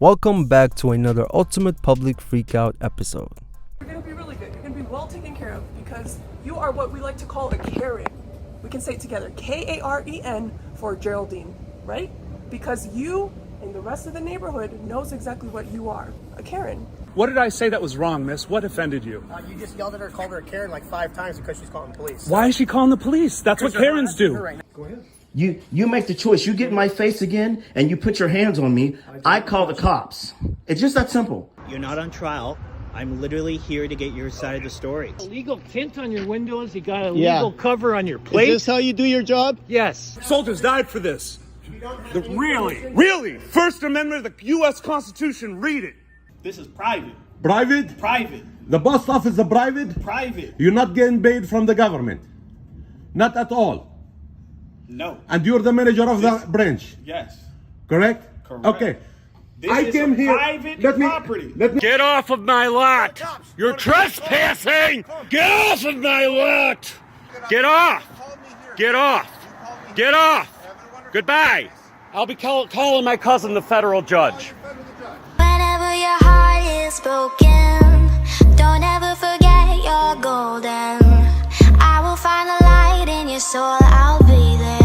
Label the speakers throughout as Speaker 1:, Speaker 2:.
Speaker 1: Welcome back to another Ultimate Public Freakout episode.
Speaker 2: You're going to be really good. You're going to be well taken care of because you are what we like to call a Karen. We can say it together, Karen for Geraldine, right? Because you and the rest of the neighborhood knows exactly what you are, a Karen.
Speaker 3: What did I say that was wrong, miss? What offended you?
Speaker 4: You just yelled at her, called her a Karen like 5 times because she's calling the police.
Speaker 3: Why is she calling the police? That's what Karens do.
Speaker 4: Right now. Go ahead.
Speaker 5: You make the choice. You get in my face again and you put your hands on me, I call the cops. It's just that simple.
Speaker 6: You're not on trial. I'm literally here to get your side of the story.
Speaker 7: Illegal tint on your windows. You got a legal cover on your plate.
Speaker 6: Is this how you do your job?
Speaker 7: Yes.
Speaker 3: Soldiers died for this. Really? First Amendment of the U.S. Constitution. Read it.
Speaker 6: This is private.
Speaker 8: Private?
Speaker 6: Private.
Speaker 8: The post office is private?
Speaker 6: Private.
Speaker 8: You're not getting paid from the government. Not at all.
Speaker 6: No.
Speaker 8: And you're the manager of the branch.
Speaker 6: Yes.
Speaker 8: Correct?
Speaker 6: Correct.
Speaker 8: Okay.
Speaker 6: This is
Speaker 8: came here.
Speaker 6: private property.
Speaker 8: Let me
Speaker 3: Get off of my lot. You're trespassing. Get off of my lot. Get off. Get off. Get off. Goodbye. I'll be calling my cousin the federal judge.
Speaker 9: Whenever your heart is broken, don't ever forget you're golden. I will find the light in your soul, I'll be there.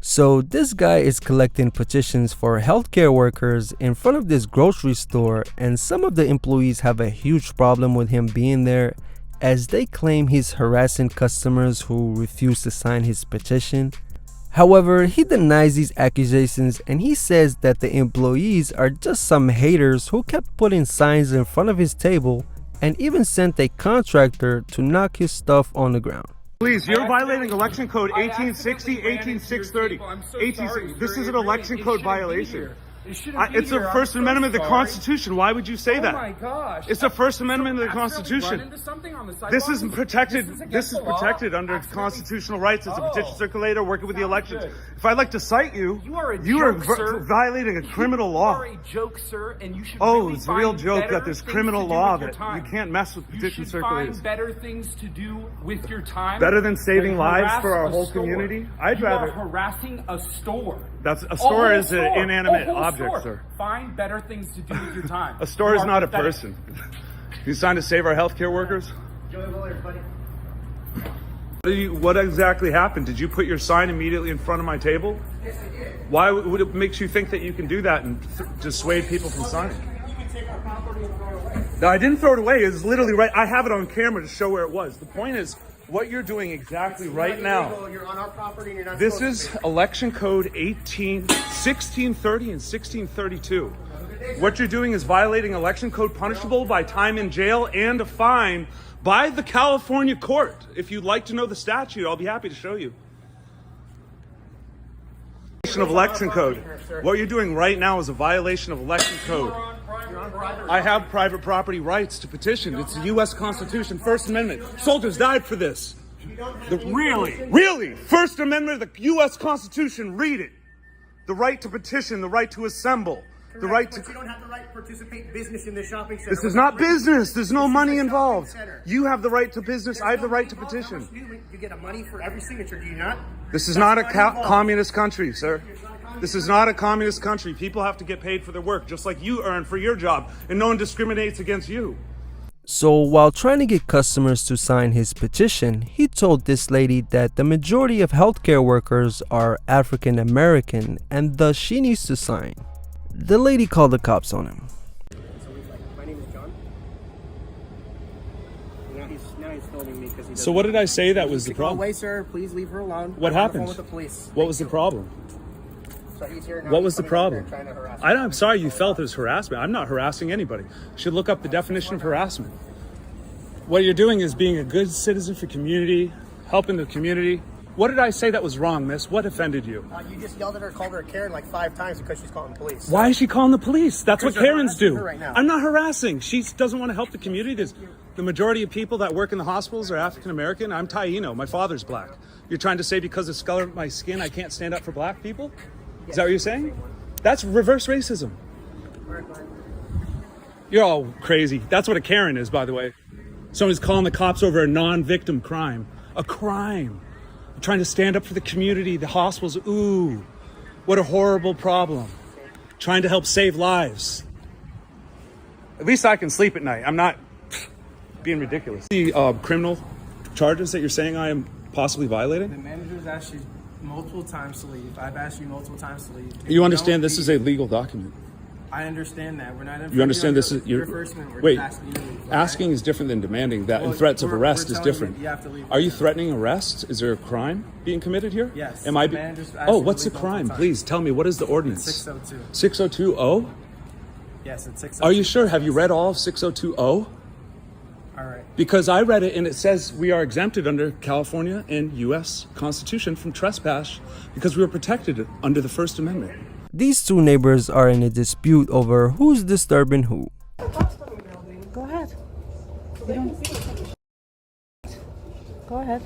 Speaker 1: So this guy is collecting petitions for healthcare workers in front of this grocery store, and some of the employees have a huge problem with him being there, as they claim he's harassing customers who refuse to sign his petition. However, he denies these accusations and he says that the employees are just some haters who kept putting signs in front of his table and even sent a contractor to knock his stuff on the ground.
Speaker 3: Please, you're violating election code 1860, 18630. This is an election code violation. It's a First Amendment of the Constitution. Why would you say that?
Speaker 10: Oh my gosh.
Speaker 3: It's the First Amendment of the Constitution. This is protected. This is protected under constitutional rights. It's a petition circulator working with the elections. If I'd like to cite you, you are violating a criminal law.
Speaker 10: You are a joke, sir, and you should
Speaker 3: It's a real joke that there's criminal law that you can't mess with petition circulators.
Speaker 10: Find better things to do with your time.
Speaker 3: Better than saving lives
Speaker 10: harass
Speaker 3: for our
Speaker 10: a
Speaker 3: whole
Speaker 10: store.
Speaker 3: community? I'd
Speaker 10: You
Speaker 3: rather.
Speaker 10: are harassing a store.
Speaker 3: That's a store is an inanimate
Speaker 10: A whole
Speaker 3: object,
Speaker 10: store.
Speaker 3: sir.
Speaker 10: Find better things to do with your time.
Speaker 3: A store
Speaker 10: You
Speaker 3: is
Speaker 10: are
Speaker 3: not a
Speaker 10: pathetic.
Speaker 3: person. You signed to save our healthcare workers?
Speaker 4: Enjoy the lawyers, buddy.
Speaker 3: What exactly happened? Did you put your sign immediately in front of my table?
Speaker 4: Yes, I did.
Speaker 3: Why would it makes you think that you can do that and dissuade people from signing?
Speaker 4: You can take our property and throw it away.
Speaker 3: No, I didn't throw it away. It was literally right. I have it on camera to show where it was. The point is, what you're doing exactly right now.
Speaker 4: You're on our property and you're not
Speaker 3: This
Speaker 4: supposed
Speaker 3: is
Speaker 4: to be.
Speaker 3: election code 1630 and 1632. What you're doing is violating election code, punishable by time in jail and a fine by the California court. If you'd like to know the statute, I'll be happy to show you. Of election code. What you're doing right now is a violation of election code. I have private property rights to petition. It's the U.S. Constitution, First Amendment. Soldiers died for this. Really? First Amendment of the U.S. Constitution. Read it. The right to petition, the right to assemble, the right to.
Speaker 4: But you don't have the right to participate in business in the shopping center.
Speaker 3: This is not business. There's no money involved. You have the right to business. I have the right to petition.
Speaker 4: You get a money for every signature, do you not?
Speaker 3: This is not a communist country, sir. This is not a communist country. People have to get paid for their work, just like you earn for your job, and no one discriminates against you.
Speaker 1: So while trying to get customers to sign his petition, he told this lady that the majority of healthcare workers are African American and thus she needs to sign. The lady called the cops on him.
Speaker 4: So he's like, my name is John. Now he's filming me because he doesn't.
Speaker 3: So what did I say that was the
Speaker 4: Go
Speaker 3: problem?
Speaker 4: away, sir. Please leave her alone.
Speaker 3: What
Speaker 4: I'm on the
Speaker 3: happened?
Speaker 4: phone with the police.
Speaker 3: What was the problem?
Speaker 4: So he's here now.
Speaker 3: What
Speaker 4: He's
Speaker 3: was the
Speaker 4: coming out there
Speaker 3: problem?
Speaker 4: trying to harass
Speaker 3: I'm sorry you felt it was harassment. I'm not harassing anybody. You should look up the definition of harassment. What you're doing is being a good citizen for community, helping the community. What did I say that was wrong, miss? What offended you?
Speaker 4: You just yelled at her, called her a Karen like 5 times because she's calling the police.
Speaker 3: Why is she calling the police? That's what
Speaker 4: Because you're
Speaker 3: Karens
Speaker 4: harassing
Speaker 3: do.
Speaker 4: her right now.
Speaker 3: I'm not harassing. She doesn't want to help the community. The majority of people that work in the hospitals are African American. I'm Taino. My father's black. You're trying to say because of the color of my skin, I can't stand up for black people? Is that what you're saying? That's reverse racism. You're all crazy. That's what a Karen is, by the way. Someone's calling the cops over a non-victim crime. A crime. Trying to stand up for the community, the hospitals. Ooh, what a horrible problem. trying to help save lives. At least I can sleep at night. I'm not being ridiculous. The criminal charges that you're saying I am possibly violating?
Speaker 4: The manager's asked you multiple times to leave. I've asked you multiple times to leave.
Speaker 3: You understand this is a legal document?
Speaker 4: I understand that. We're not.
Speaker 3: You understand this is
Speaker 4: your first amendment.
Speaker 3: Wait.
Speaker 4: Just asking you to leave,
Speaker 3: Asking is different than demanding that,
Speaker 4: Well,
Speaker 3: and threats of
Speaker 4: we're
Speaker 3: arrest is
Speaker 4: telling you
Speaker 3: different.
Speaker 4: that you have to leave
Speaker 3: Are you
Speaker 4: right now.
Speaker 3: threatening arrest? Is there a crime being committed here?
Speaker 4: Yes.
Speaker 3: Am I?
Speaker 4: The manager's asked
Speaker 3: Oh,
Speaker 4: you to
Speaker 3: what's the
Speaker 4: leave multiple
Speaker 3: crime?
Speaker 4: times.
Speaker 3: Please tell me. What is the ordinance?
Speaker 4: 602.
Speaker 3: 6020?
Speaker 4: Yes, it's 602.
Speaker 3: Are you sure? Have you read all of 6020?
Speaker 4: All right.
Speaker 3: Because I read it and it says we are exempted under California and U.S. Constitution from trespass because we were protected under the First Amendment.
Speaker 1: These two neighbors are in a dispute over who's disturbing who.
Speaker 2: Go ahead.
Speaker 11: Go ahead.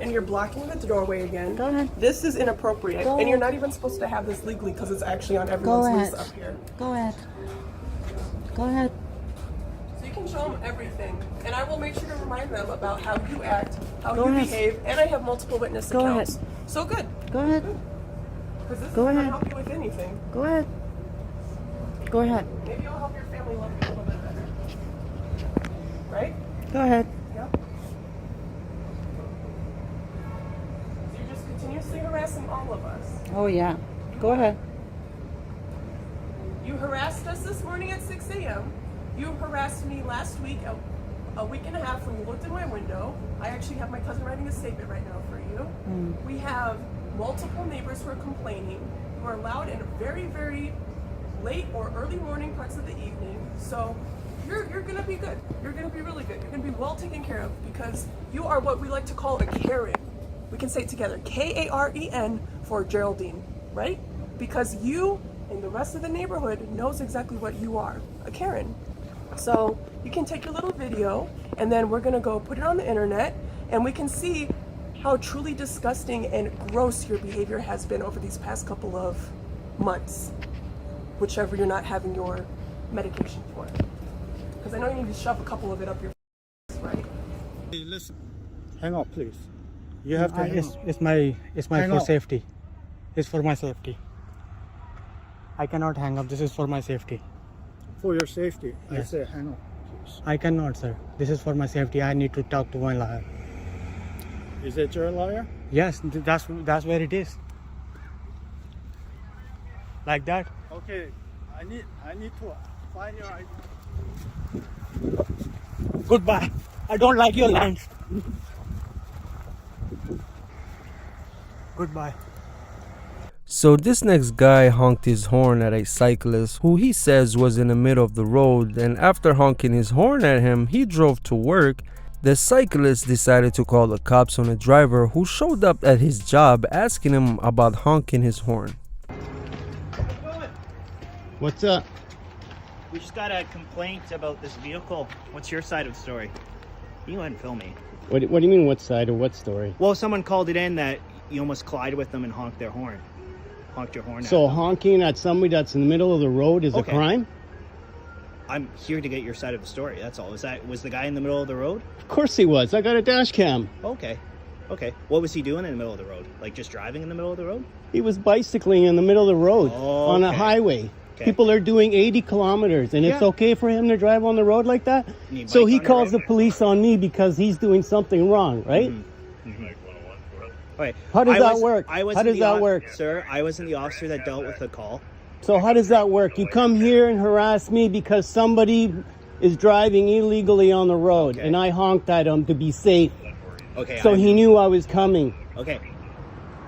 Speaker 2: And you're blocking the doorway again.
Speaker 11: Go ahead.
Speaker 2: This is inappropriate.
Speaker 11: Go
Speaker 2: and you're
Speaker 11: ahead.
Speaker 2: not even supposed to have this legally because it's actually on
Speaker 11: Go
Speaker 2: everyone's
Speaker 11: ahead.
Speaker 2: lease up here.
Speaker 11: Go ahead. Go ahead.
Speaker 2: So you can show them everything. And I will make sure to remind them about how you act, how
Speaker 11: Go
Speaker 2: you
Speaker 11: ahead.
Speaker 2: behave, and I have multiple witness
Speaker 11: Go
Speaker 2: accounts.
Speaker 11: ahead.
Speaker 2: So good.
Speaker 11: Go ahead.
Speaker 2: Because this
Speaker 11: Go
Speaker 2: is
Speaker 11: ahead.
Speaker 2: going to help you with anything.
Speaker 11: Go ahead. Go ahead.
Speaker 2: Maybe it'll help your family love you a little bit better. Right?
Speaker 11: Go ahead.
Speaker 2: Yep. So you're just continuously harassing all of us.
Speaker 11: Oh yeah. Go ahead.
Speaker 2: You harassed us this morning at 6 a.m. You harassed me last week, a week and a half when you looked in my window. I actually have my cousin writing a statement right now for you. We have multiple neighbors who are complaining, who are loud in very, very late or early morning parts of the evening. So you're going to be good. You're going to be really good. You're going to be well taken care of because you are what we like to call a Karen. We can say it together, Karen for Geraldine, right? Because you and the rest of the neighborhood knows exactly what you are, a Karen. So you can take your little video and then we're gonna go put it on the internet and we can see how truly disgusting and gross your behavior has been over these past couple of months, whichever you're not having your medication for. Because I know you need to shove a couple of it up your right?
Speaker 12: Hey, listen, hang on, please. You have to.
Speaker 7: It's my
Speaker 12: Hang
Speaker 7: for
Speaker 12: on.
Speaker 7: safety. It's for my safety. I cannot hang up. This is for my safety.
Speaker 12: For your safety, I
Speaker 7: Yes.
Speaker 12: say hang on, please.
Speaker 7: I cannot, sir. This is for my safety. I need to talk to my lawyer.
Speaker 12: Is that your lawyer?
Speaker 7: Yes, that's where it is. Like that.
Speaker 12: Okay, I need to find your ID.
Speaker 7: Goodbye. I don't like your lines. Goodbye.
Speaker 1: So this next guy honked his horn at a cyclist who he says was in the middle of the road, and after honking his horn at him, he drove to work. The cyclist decided to call the cops on a driver who showed up at his job asking him about honking his horn.
Speaker 6: What's up? We just got a complaint about this vehicle. What's your side of the story? You go ahead and film me.
Speaker 13: What do you mean, what side or what story?
Speaker 6: Well, someone called it in that you almost collided with them and honked their horn. Honked your horn at
Speaker 13: So
Speaker 6: them.
Speaker 13: honking at somebody that's in the middle of the road is
Speaker 6: Okay.
Speaker 13: a crime?
Speaker 6: I'm here to get your side of the story. That's all. Was the guy in the middle of the road?
Speaker 13: Of course he was. I got a dash cam.
Speaker 6: Okay. Okay. What was he doing in the middle of the road? Like just driving in the middle of the road?
Speaker 13: He was bicycling in the middle of the road on a
Speaker 6: Okay.
Speaker 13: highway.
Speaker 6: Okay.
Speaker 13: People are doing 80 kilometers and it's
Speaker 6: Yeah.
Speaker 13: okay for him to drive on the road like that?
Speaker 6: Need
Speaker 13: So
Speaker 6: bike
Speaker 13: he
Speaker 6: on the
Speaker 13: calls the
Speaker 6: road?
Speaker 13: police on me because he's doing something wrong, right?
Speaker 6: Okay.
Speaker 13: How does
Speaker 6: I
Speaker 13: that
Speaker 6: was-
Speaker 13: work?
Speaker 6: I was
Speaker 13: How
Speaker 6: in
Speaker 13: does
Speaker 6: the
Speaker 13: that
Speaker 6: au-
Speaker 13: work?
Speaker 6: Sir, I wasn't the officer that dealt with the call.
Speaker 13: So how does that work? You come here and harass me because somebody is driving illegally on the road and I honked at him to be safe.
Speaker 6: Okay.
Speaker 13: So he knew I was coming.
Speaker 6: Okay.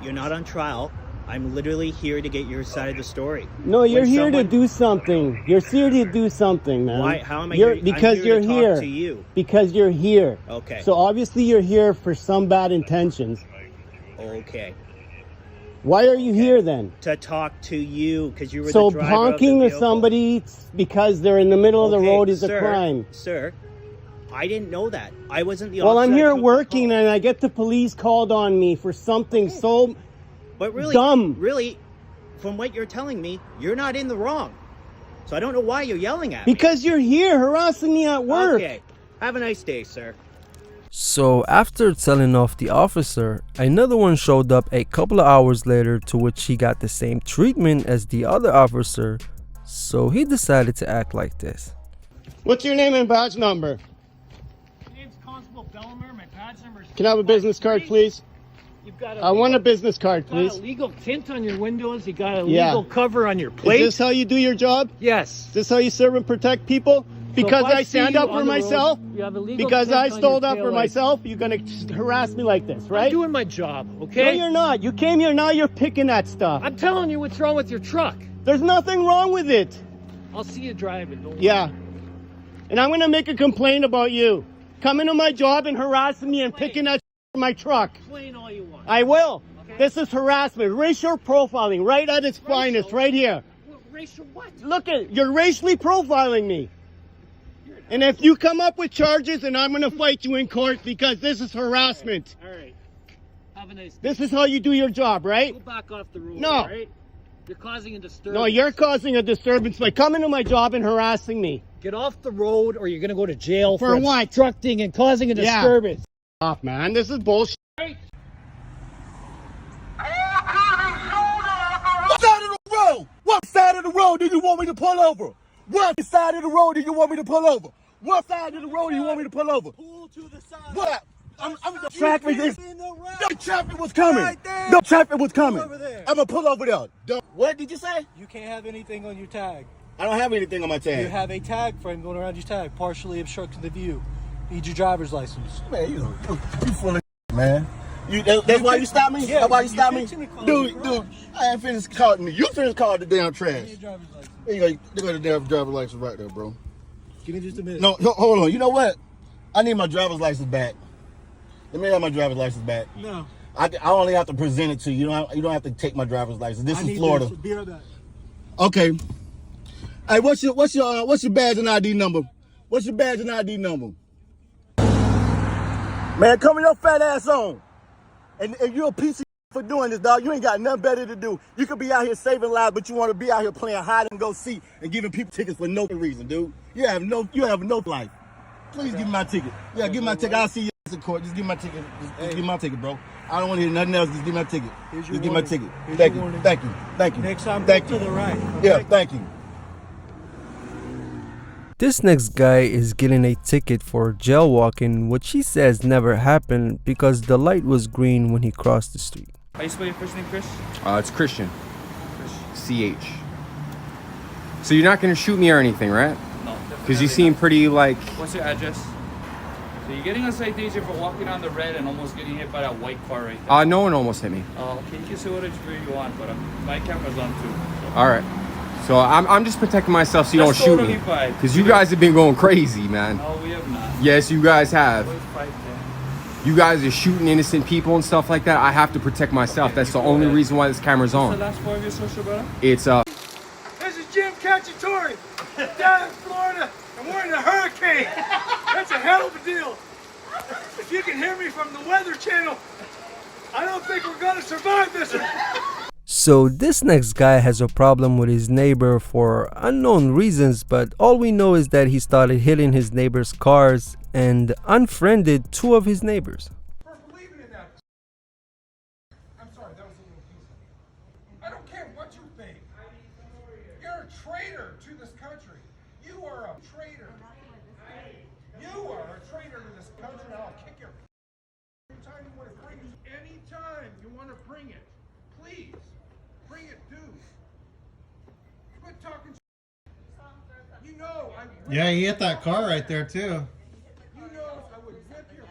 Speaker 6: You're not on trial. I'm literally here to get your side of the story.
Speaker 13: No, you're
Speaker 6: When
Speaker 13: here to
Speaker 6: someone-
Speaker 13: do something. You're here to do something, man.
Speaker 6: Why? How am I
Speaker 13: You're,
Speaker 6: here?
Speaker 13: because
Speaker 6: I'm
Speaker 13: you're
Speaker 6: here to
Speaker 13: here.
Speaker 6: talk to you.
Speaker 13: Because you're here.
Speaker 6: Okay.
Speaker 13: So obviously you're here for some bad intentions.
Speaker 6: Okay.
Speaker 13: Why are you here then?
Speaker 6: To talk to you because you were
Speaker 13: So
Speaker 6: the driver
Speaker 13: honking
Speaker 6: of
Speaker 13: to
Speaker 6: the
Speaker 13: somebody because they're in the middle of the
Speaker 6: Okay,
Speaker 13: road is
Speaker 6: sir,
Speaker 13: a crime.
Speaker 6: Sir, I didn't know that. I wasn't the
Speaker 13: Well,
Speaker 6: officer.
Speaker 13: I'm
Speaker 6: that
Speaker 13: here
Speaker 6: took the
Speaker 13: working
Speaker 6: call.
Speaker 13: and I get the police called on me for something so
Speaker 6: But really,
Speaker 13: dumb.
Speaker 6: Really, from what you're telling me, you're not in the wrong. So I don't know why you're yelling at me.
Speaker 13: Because you're here harassing me at work.
Speaker 6: Okay. Have a nice day, sir.
Speaker 1: So after telling off the officer, another one showed up a couple of hours later, to which he got the same treatment as the other officer, so he decided to act like this.
Speaker 13: What's your name and badge number?
Speaker 6: My name's Constable Bellamere. My badge number is...
Speaker 13: Can I have a business card, please?
Speaker 6: You've got
Speaker 13: I want a business card, please.
Speaker 6: got a legal tint on your windows. You got a legal cover on your plate.
Speaker 13: Is this how you do your job?
Speaker 6: Yes.
Speaker 13: Is this how you serve and protect people? Because I stand up for myself? Because I stood up for myself? You're going to harass me like this, right?
Speaker 6: I'm doing my job,
Speaker 13: No,
Speaker 6: okay?
Speaker 13: you're not. You came here, now you're picking at stuff.
Speaker 6: I'm telling you what's wrong with your truck.
Speaker 13: There's nothing wrong with it.
Speaker 6: I'll see you driving. Don't
Speaker 13: Yeah. And I'm going to make a complaint about you. Coming to my job and harassing me and picking at my truck.
Speaker 6: Complain all you want.
Speaker 13: I will.
Speaker 6: Okay.
Speaker 13: This is harassment, racial profiling, right at its finest, right here.
Speaker 6: Racial what?
Speaker 13: Look at, you're racially profiling me. And if you come up with charges, then I'm going to fight you in court because this is harassment.
Speaker 6: All right. Have a nice day.
Speaker 13: This is how you do your job, right?
Speaker 6: Go back off the road,
Speaker 13: No.
Speaker 6: all right? You're causing a disturbance.
Speaker 13: No, you're causing a disturbance by coming to my job and harassing me.
Speaker 6: Get off the road or you're going to go to jail
Speaker 13: For what?
Speaker 6: obstructing and causing a disturbance.
Speaker 13: Off, man. This is bullshit.
Speaker 8: What side of the road? What side of the road do you want me to pull over? What side of the road do you want me to pull over? What side of the road do you want me to pull over?
Speaker 12: Pull to the side.
Speaker 8: What? The traffic is. The traffic was coming. The traffic was coming.
Speaker 12: Over there.
Speaker 8: I'm gonna pull over there. What did you say?
Speaker 12: You can't have anything on your tag.
Speaker 8: I don't have anything on my
Speaker 12: You
Speaker 8: tag.
Speaker 12: have a tag frame going around your tag, partially obstructing the view. Need your driver's license.
Speaker 8: Man, you full of man. That's why you stopped me?
Speaker 12: Yeah,
Speaker 8: That's why you stopped me?
Speaker 12: Dude,
Speaker 8: I ain't finished calling me. You finished calling the damn trash.
Speaker 12: Your driver's license.
Speaker 8: There you go. They got the damn driver's license right there, bro.
Speaker 12: Give me just a minute.
Speaker 8: No, hold on. You know what? I need my driver's license back. Let me have my driver's license back.
Speaker 12: No.
Speaker 8: I only have to present it to you. You don't have to take my driver's license. This is Florida.
Speaker 12: This. Be right back.
Speaker 8: Okay. Hey, what's your badge and ID number? What's your badge and ID number? Man, come your fat ass on. And you're a piece of for doing this, dog. You ain't got nothing better to do. You could be out here saving lives, but you want to be out here playing hide and go seek and giving people tickets for no reason, dude. You have no life. Please give me my ticket. Yeah, give me my ticket. I'll see you in court. Just give me my ticket. Just give me my ticket, bro. I don't want to hear nothing else. Just give me my ticket. Just give me my ticket. Thank you. Thank you. Thank you.
Speaker 12: Next time,
Speaker 8: thank
Speaker 12: go
Speaker 8: you.
Speaker 12: to the right. Okay?
Speaker 8: Yeah, thank you.
Speaker 1: This next guy is getting a ticket for jaywalking, which he says never happened because the light was green when he crossed the street.
Speaker 10: How you spell your first name, Chris?
Speaker 14: It's Christian. CH. So you're not gonna shoot me or anything, right?
Speaker 10: No.
Speaker 14: Because you seem pretty like...
Speaker 10: What's your address? So you're getting a citation for walking on the red and almost getting hit by that white car right there.
Speaker 14: no one almost hit me.
Speaker 10: Okay, you can say whatever you want, but my camera's on too. So.
Speaker 14: All right. So I'm just protecting myself so you
Speaker 10: That's
Speaker 14: don't shoot
Speaker 10: totally
Speaker 14: me.
Speaker 10: fine.
Speaker 14: Because you guys have been going crazy, man.
Speaker 10: No, we have not.
Speaker 14: Yes, you guys have.
Speaker 10: Always fight there.
Speaker 14: You guys are shooting innocent people and stuff like that. I have to protect myself.
Speaker 10: Okay,
Speaker 14: that's the only reason why this camera's
Speaker 10: What's
Speaker 14: on.
Speaker 10: the last four of your social, brother?
Speaker 14: It's
Speaker 12: This is Jim Cacciatore down in Florida, and we're in a hurricane. That's a hell of a deal. If you can hear me from the Weather Channel, I don't think we're gonna survive this.
Speaker 1: So this next guy has a problem with his neighbor for unknown reasons, but all we know is that he started hitting his neighbor's cars and unfriended two of his neighbors.
Speaker 12: For believing in that. I'm sorry, that was a little piece. I don't care what you think. You're a traitor to this country. You are a traitor. You are a traitor to this country, and I'll kick your anytime you want to bring it. Anytime you want to bring it, please. Bring it, dude. Quit talking. You know I.
Speaker 15: Yeah, he hit that car right there too.
Speaker 12: You know I would whip your.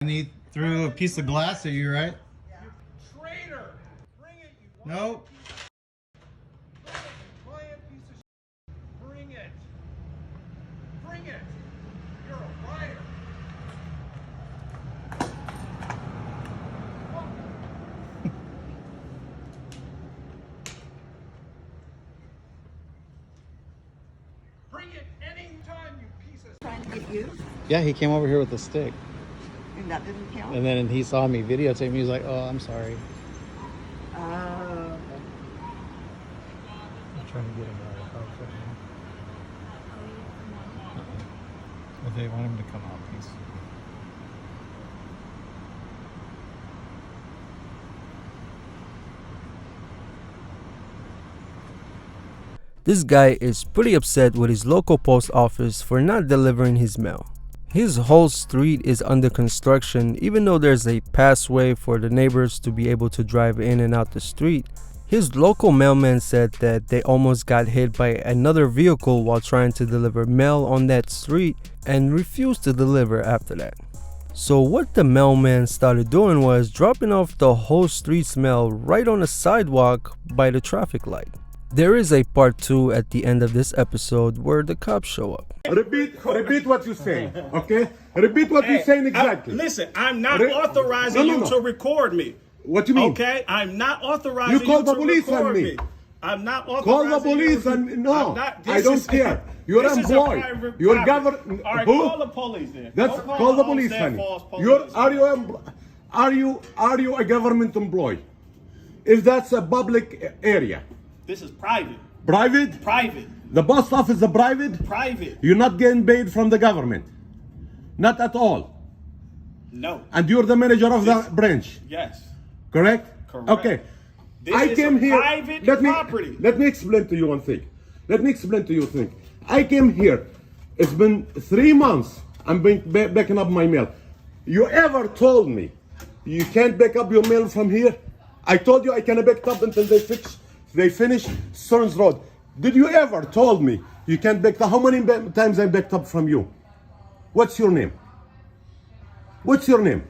Speaker 15: And he threw a piece of glass at you, right?
Speaker 12: Traitor. Bring it, you.
Speaker 15: Nope.
Speaker 12: Lying piece of. Bring it. Bring it. You're a liar. Bring it anytime, you piece of.
Speaker 16: Trying to get you,
Speaker 15: Yeah, he came over here with a stick.
Speaker 16: and that didn't count.
Speaker 15: And then he saw me videotape me. He was like, oh, I'm sorry.
Speaker 16: Oh.
Speaker 15: I'm trying to get him out of the house right now. If they want him to come out, please.
Speaker 1: This guy is pretty upset with his local post office for not delivering his mail. His whole street is under construction. Even though there's a passway for the neighbors to be able to drive in and out the street, his local mailman said that they almost got hit by another vehicle while trying to deliver mail on that street and refused to deliver after that. So what the mailman started doing was dropping off the whole street's mail right on the sidewalk by the traffic light. There is a part 2 at the end of this episode where the cops show up.
Speaker 8: Repeat what you're saying, okay? Repeat what you're saying exactly.
Speaker 4: Listen, I'm not authorizing you to record me.
Speaker 8: What you mean?
Speaker 4: Okay, I'm not authorizing
Speaker 8: You call
Speaker 4: you
Speaker 8: the
Speaker 4: to
Speaker 8: police
Speaker 4: record
Speaker 8: on me.
Speaker 4: me. I'm not authorizing
Speaker 8: Call the police and no, I don't care. You're employed. You're government.
Speaker 4: All right,
Speaker 8: Who?
Speaker 4: call the police then.
Speaker 8: That's call the police, honey. Are you a government employee? If that's a public area.
Speaker 4: This is private.
Speaker 8: Private?
Speaker 4: Private.
Speaker 8: The post office is private?
Speaker 4: Private.
Speaker 8: You're not getting paid from the government. Not at all.
Speaker 4: No.
Speaker 8: And you're the manager of the branch.
Speaker 4: Yes.
Speaker 8: Correct?
Speaker 4: Correct.
Speaker 8: Okay.
Speaker 4: This is private property.
Speaker 8: Let me explain to you one thing. I came here. It's been 3 months. I'm backing up my mail. You ever told me you can't back up your mail from here? I told you I can back up until they finish Stearns Road. Did you ever told me you can't back up? How many times I backed up from you? What's your name? What's your name?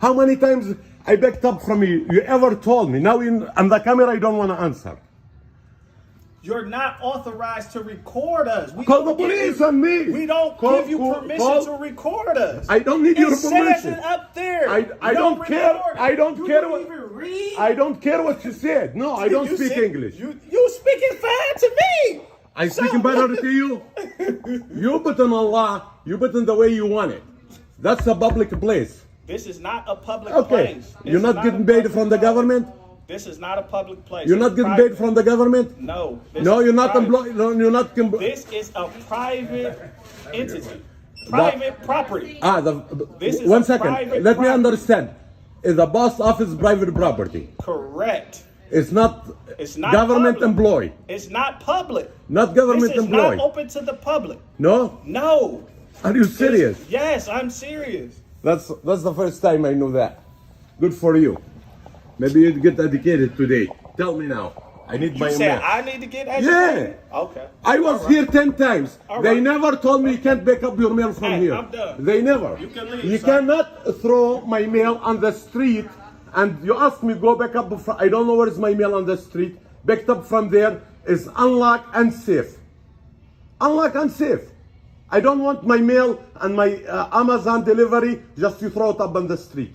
Speaker 8: How many times I backed up from you? You ever told me? Now on the camera, I don't want to answer.
Speaker 4: You're not authorized to record us.
Speaker 8: Call the police on me.
Speaker 4: We don't give you permission to record us.
Speaker 8: I don't need your permission.
Speaker 4: It says it up there.
Speaker 8: I don't care. I don't care what.
Speaker 4: Even read?
Speaker 8: I don't care what you said. No, I don't speak English.
Speaker 4: You speaking fine to me.
Speaker 8: I speaking better to you. You put in Allah. You put in the way you want it. That's a public place.
Speaker 4: This is not a public
Speaker 8: place.
Speaker 4: This
Speaker 8: You're not getting paid from the government?
Speaker 4: This is not a public place.
Speaker 8: You're not getting paid from the government?
Speaker 4: No.
Speaker 8: No, you're not employed. No, you're not.
Speaker 4: This is a private entity. Private property.
Speaker 8: One second. Let me understand. Is the post office private property?
Speaker 4: Correct.
Speaker 8: It's not government employee.
Speaker 4: It's not public.
Speaker 8: Not government employee.
Speaker 4: This is not open to the public.
Speaker 8: No?
Speaker 4: No.
Speaker 8: Are you serious?
Speaker 4: Yes, I'm serious.
Speaker 8: That's the first time I know that. Good for you. Maybe you'd get educated today. Tell me now. I need my mail.
Speaker 4: I need to get educated?
Speaker 8: Yeah.
Speaker 4: Okay.
Speaker 8: I was here 10 times. They never told me you can't back up your mail from here.
Speaker 4: I'm done.
Speaker 8: They never.
Speaker 4: You can leave.
Speaker 8: You cannot throw my mail on the street and you ask me go back up. I don't know where is my mail on the street. Backed up from there is unlocked and safe. Unlocked and safe. I don't want my mail and my Amazon delivery just to throw it up on the street.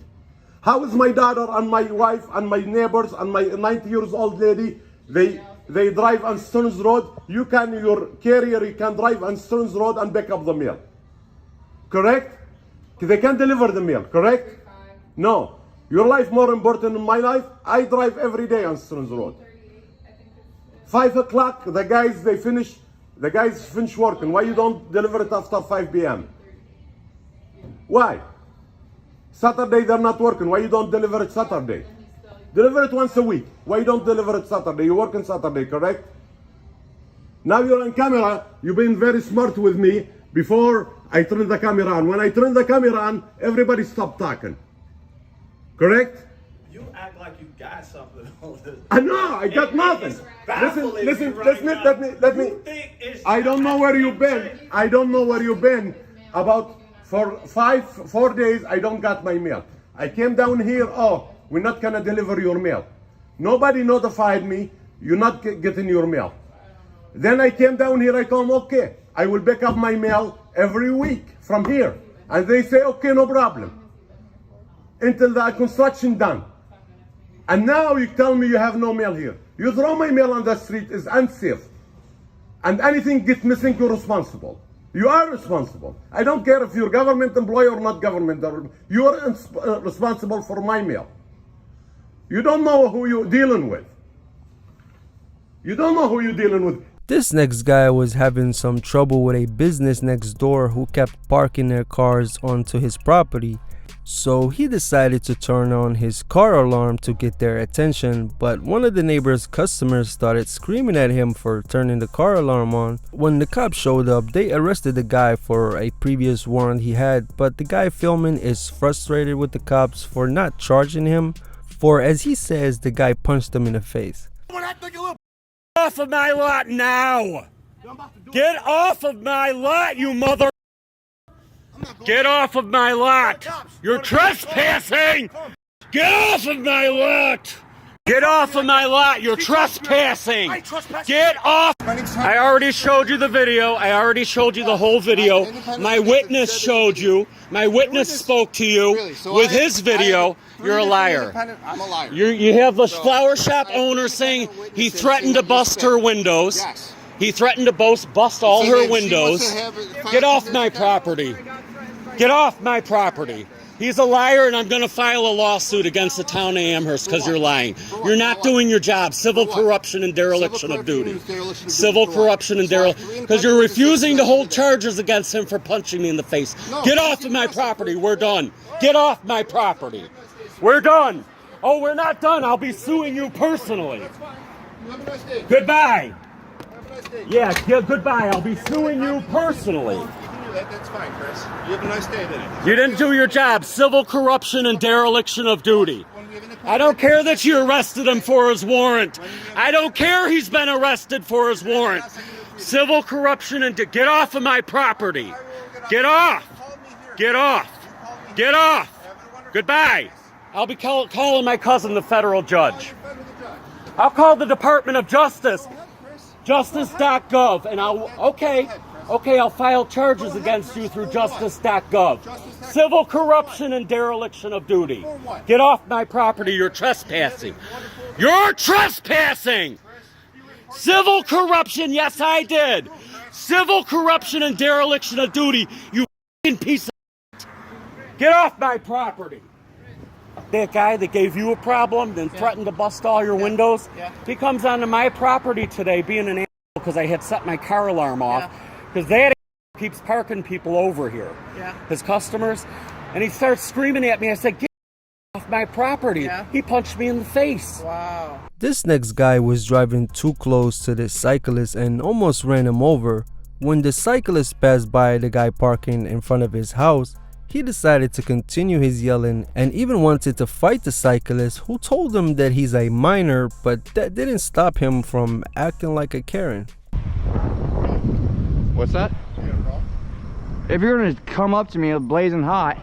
Speaker 8: How is my daughter and my wife and my neighbors and my 90 years old lady, they drive on Stearns Road. Your carrier, you can drive on Stearns Road and back up the mail. Correct? They can deliver the mail, correct? No. Your life more important than my life. I drive every day on Stearns Road. 5 o'clock, the guys finish working. Why you don't deliver it after 5 p.m.? Why? Saturday they're not working. Why you don't deliver it Saturday? Deliver it once a week. Why you don't deliver it Saturday? You work on Saturday, correct? Now you're on camera. You've been very smart with me before I turn the camera on. When I turn the camera on, everybody stop talking. Correct?
Speaker 4: You act like you got something on this.
Speaker 8: I know, I got nothing. Listen, let me. I don't know where you've been. I don't know where you've been. About for 4 days, I don't got my mail. I came down here, we're not gonna deliver your mail. Nobody notified me, you're not getting your mail. Then I came down here, I told them, okay, I will back up my mail every week from here. And they say, okay, no problem. Until the construction done. And now you tell me you have no mail here. You throw my mail on the street is unsafe. And anything gets missing, you're responsible. You are responsible. I don't care if you're government employee or not government. You are responsible for my mail. You don't know who you're dealing with. You don't know who you're dealing with.
Speaker 1: This next guy was having some trouble with a business next door who kept parking their cars onto his property, So he decided to turn on his car alarm to get their attention, but one of the neighbor's customers started screaming at him for turning the car alarm on. When the cops showed up, they arrested the guy for a previous warrant he had, but the guy filming is frustrated with the cops for not charging him, for as he says, the guy punched him in the face.
Speaker 17: Off of my lot now! Get off of my lot, you mother! Get off of my lot! You're trespassing! Get off of my lot! Get off of my lot! You're trespassing! Get off! I already showed you the video. I already showed you the whole video. My witness showed you. My witness spoke to you with his video. You're a liar.
Speaker 18: I'm a liar.
Speaker 17: You have the flower shop owner saying he threatened to bust her windows. He threatened to bust all her windows. Get off my property. Get off my property. He's a liar, and I'm going to file a lawsuit against the town of Amherst because you're lying. You're not doing your job. Civil corruption and dereliction of duty. Civil corruption and dereliction. Because you're refusing to hold charges against him for punching me in the face. Get off of my property. We're done. Get off my property. We're done. Oh, we're not done. I'll be suing you personally. Goodbye. Yeah, goodbye. I'll be suing you personally.
Speaker 18: That's fine, Chris. You have a nice day then.
Speaker 17: You didn't do your job. Civil corruption and dereliction of duty. I don't care that you arrested him for his warrant. I don't care he's been arrested for his warrant. Civil corruption and get off of my property. Get off. Get off. Get off. Goodbye. I'll be calling my cousin the federal judge. I'll call the Department of Justice. Justice.gov, and I'll file charges against you through justice.gov. Civil corruption and dereliction of duty. Get off my property. You're trespassing. You're trespassing. Civil corruption. Yes, I did. Civil corruption and dereliction of duty. You f***ing piece of shit. Get off my property. That guy that gave you a problem and threatened to bust all your windows, he comes onto my property today being an asshole because I had set my car alarm off. Because that keeps parking people over here, his customers, and he starts screaming at me. I said, get off my property. He punched me in the face.
Speaker 11: Wow.
Speaker 1: This next guy was driving too close to this cyclist and almost ran him over. When the cyclist passed by the guy parking in front of his house, he decided to continue his yelling and even wanted to fight the cyclist, who told him that he's a minor, but that didn't stop him from acting like a Karen.
Speaker 19: What's that? If you're gonna come up to me blazing hot.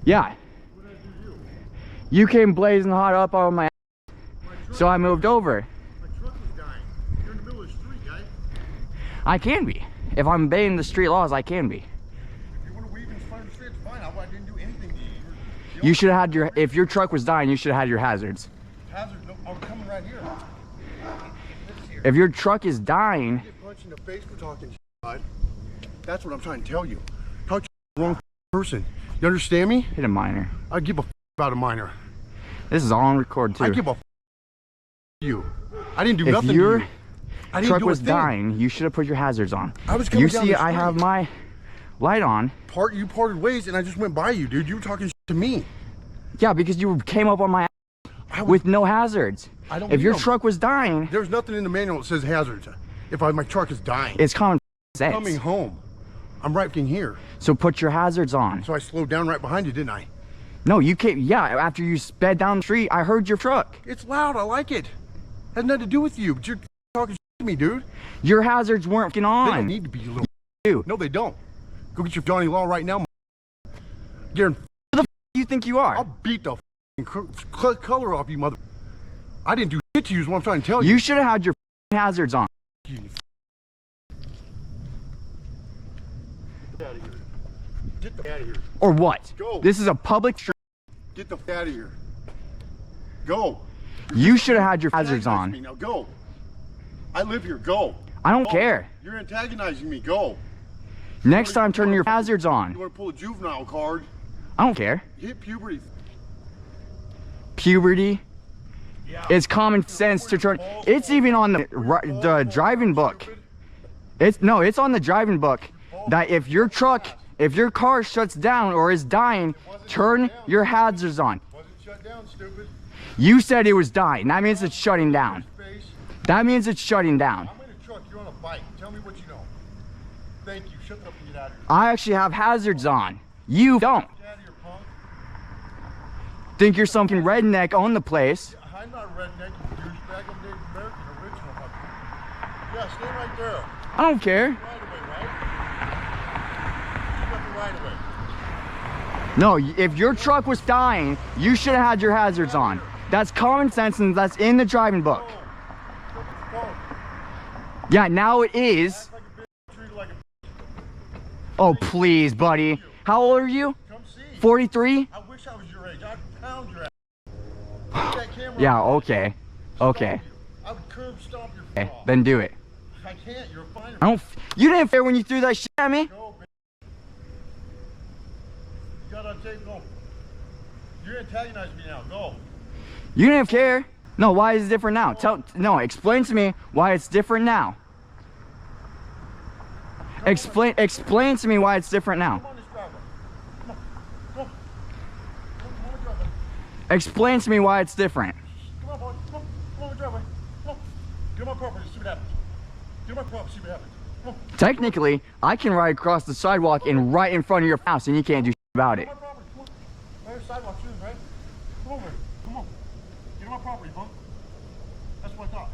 Speaker 19: Yeah. You came blazing hot up on my ass, so I moved over.
Speaker 8: You're in the middle of the street, guy.
Speaker 19: I can be. If I'm obeying the street laws, I can be.
Speaker 8: If you want to weave in front of the street, it's fine. I didn't do anything to you.
Speaker 19: You should have had your, if your truck was dying, you should have had your hazards.
Speaker 8: Hazards? No, I'm coming right here.
Speaker 19: If your truck is dying.
Speaker 8: You get punched in the face for talking shit, bud. That's what I'm trying to tell you. Talk to the wrong person. You understand me?
Speaker 19: Hit a minor.
Speaker 8: I give a about a minor.
Speaker 19: This is all on record too.
Speaker 8: I give a you. I didn't do nothing to you.
Speaker 19: If your truck was dying, you should have put your hazards on.
Speaker 8: I was coming
Speaker 19: You
Speaker 8: down
Speaker 19: see,
Speaker 8: the
Speaker 19: I have my light on.
Speaker 8: You parted ways, and I just went by you, dude. You were talking shit to me.
Speaker 19: Yeah, because you came up on my ass with no hazards.
Speaker 8: I don't.
Speaker 19: If your truck was dying,
Speaker 8: there's nothing in the manual that says hazards. If my truck is dying,
Speaker 19: it's common sense.
Speaker 8: Coming home, I'm right in here.
Speaker 19: So put your hazards on.
Speaker 8: So I slowed down right behind you, didn't I?
Speaker 19: No, you came. Yeah, after you sped down the street, I heard your truck.
Speaker 8: It's loud. I like it. Has nothing to do with you. But you're talking shit to me, dude.
Speaker 19: Your hazards weren't on.
Speaker 8: They don't need to be, you little. No, they don't. Go get your Johnny Law right now. Garen.
Speaker 19: Who the f you think you are?
Speaker 8: I'll beat the color off you, mother. I didn't do shit to you. Is what I'm trying to tell you.
Speaker 19: You should have had your hazards on.
Speaker 8: Get out of here. Get the out of here.
Speaker 19: Or what?
Speaker 8: Go.
Speaker 19: This is a public street.
Speaker 8: Get the out of here. Go.
Speaker 19: You should have had your hazards on.
Speaker 8: Now go. I live here. Go.
Speaker 19: I don't care.
Speaker 8: You're antagonizing me. Go.
Speaker 19: Next time, turn your hazards on.
Speaker 8: You want to pull a juvenile card?
Speaker 19: I don't care.
Speaker 8: Hit puberty.
Speaker 19: Puberty? It's common sense to turn. It's even on the driving book. It's on the driving book that if your truck If your car shuts down or is dying, turn your hazards on.
Speaker 8: Wasn't shut down, stupid.
Speaker 19: You said it was dying. That means it's shutting down. That means it's shutting down.
Speaker 8: I'm in a truck, you're on a bike. Tell me what you know. Thank you. Shut up and get out of here.
Speaker 19: I actually have hazards on. You don't.
Speaker 8: Get out of here, punk.
Speaker 19: Think you're some redneck on the place.
Speaker 8: I'm not a redneck, you douchebag. I'm Native American, original. Yeah, stay right there.
Speaker 19: I don't care.
Speaker 8: Right away, right? You got the right away.
Speaker 19: No, if your truck was dying, you should have had your hazards on. That's common sense and that's in the driving book. Yeah, now it is. Oh, please, buddy. How old are you? 43?
Speaker 8: I wish I was your age. I'd pound your ass.
Speaker 19: Yeah, okay. Okay.
Speaker 8: I would curb stomp your
Speaker 19: Okay, then do it.
Speaker 8: I can't. You're a fine.
Speaker 19: You didn't fair when you threw that shit at me.
Speaker 8: Go, bitch. You got on tape, go. You're antagonizing me now, go.
Speaker 19: You didn't care. No, why is it different now? No, explain to me why it's different now. Explain to me why it's different now. Explain to me why it's different.
Speaker 8: Come on, boy. Come on the driveway. Come on. Get on my property, see what happens. Get on my property, see what happens. Come on.
Speaker 19: Technically, I can ride across the sidewalk and right in front of your house and you can't do shit about it.
Speaker 8: Get on my property, come on. There's sidewalk shoes, right? Come over here. Come on. Get on my property, punk. That's what I thought.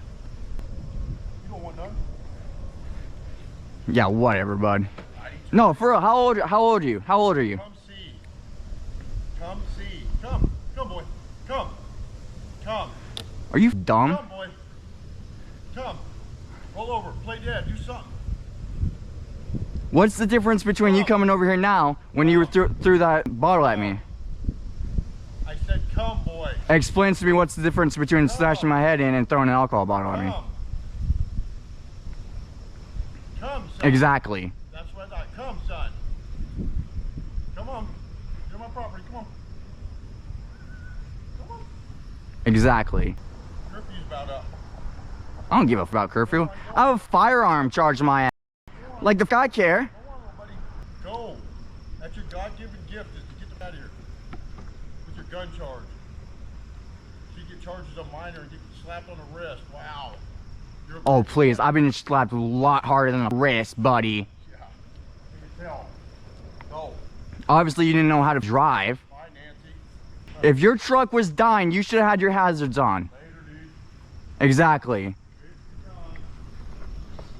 Speaker 8: You don't want none?
Speaker 19: Yeah, whatever, bud. No, for real, how old are you? How old are you?
Speaker 8: Come see. Come see. Come. Come, boy. Come. Come.
Speaker 19: Are you dumb?
Speaker 8: Come, boy. Come. Roll over. Play dead. Do something.
Speaker 19: What's the difference between you coming over here now when you were threw that bottle at me?
Speaker 8: I said come, boy.
Speaker 19: Explain to me what's the difference between smashing my head in and throwing an alcohol bottle at me.
Speaker 8: Come, son.
Speaker 19: Exactly.
Speaker 8: That's what I thought. Come, son. Come on. Get on my property. Come on. Come on.
Speaker 19: Exactly.
Speaker 8: Curfew's about up.
Speaker 19: I don't give a fuck about curfew. I have a firearm charged my ass. Like the I care.
Speaker 8: Go. That's your God-given gift is to get them out of here. With your gun charge. So you get charged as a minor and get slapped on the wrist. Wow.
Speaker 19: Oh please, I've been slapped a lot harder than a wrist, buddy.
Speaker 8: Yeah. You can tell. Go.
Speaker 19: Obviously you didn't know how to drive.
Speaker 8: Bye, Nancy.
Speaker 19: If your truck was dying, you should have had your hazards on.
Speaker 8: Later, dude.
Speaker 19: Exactly.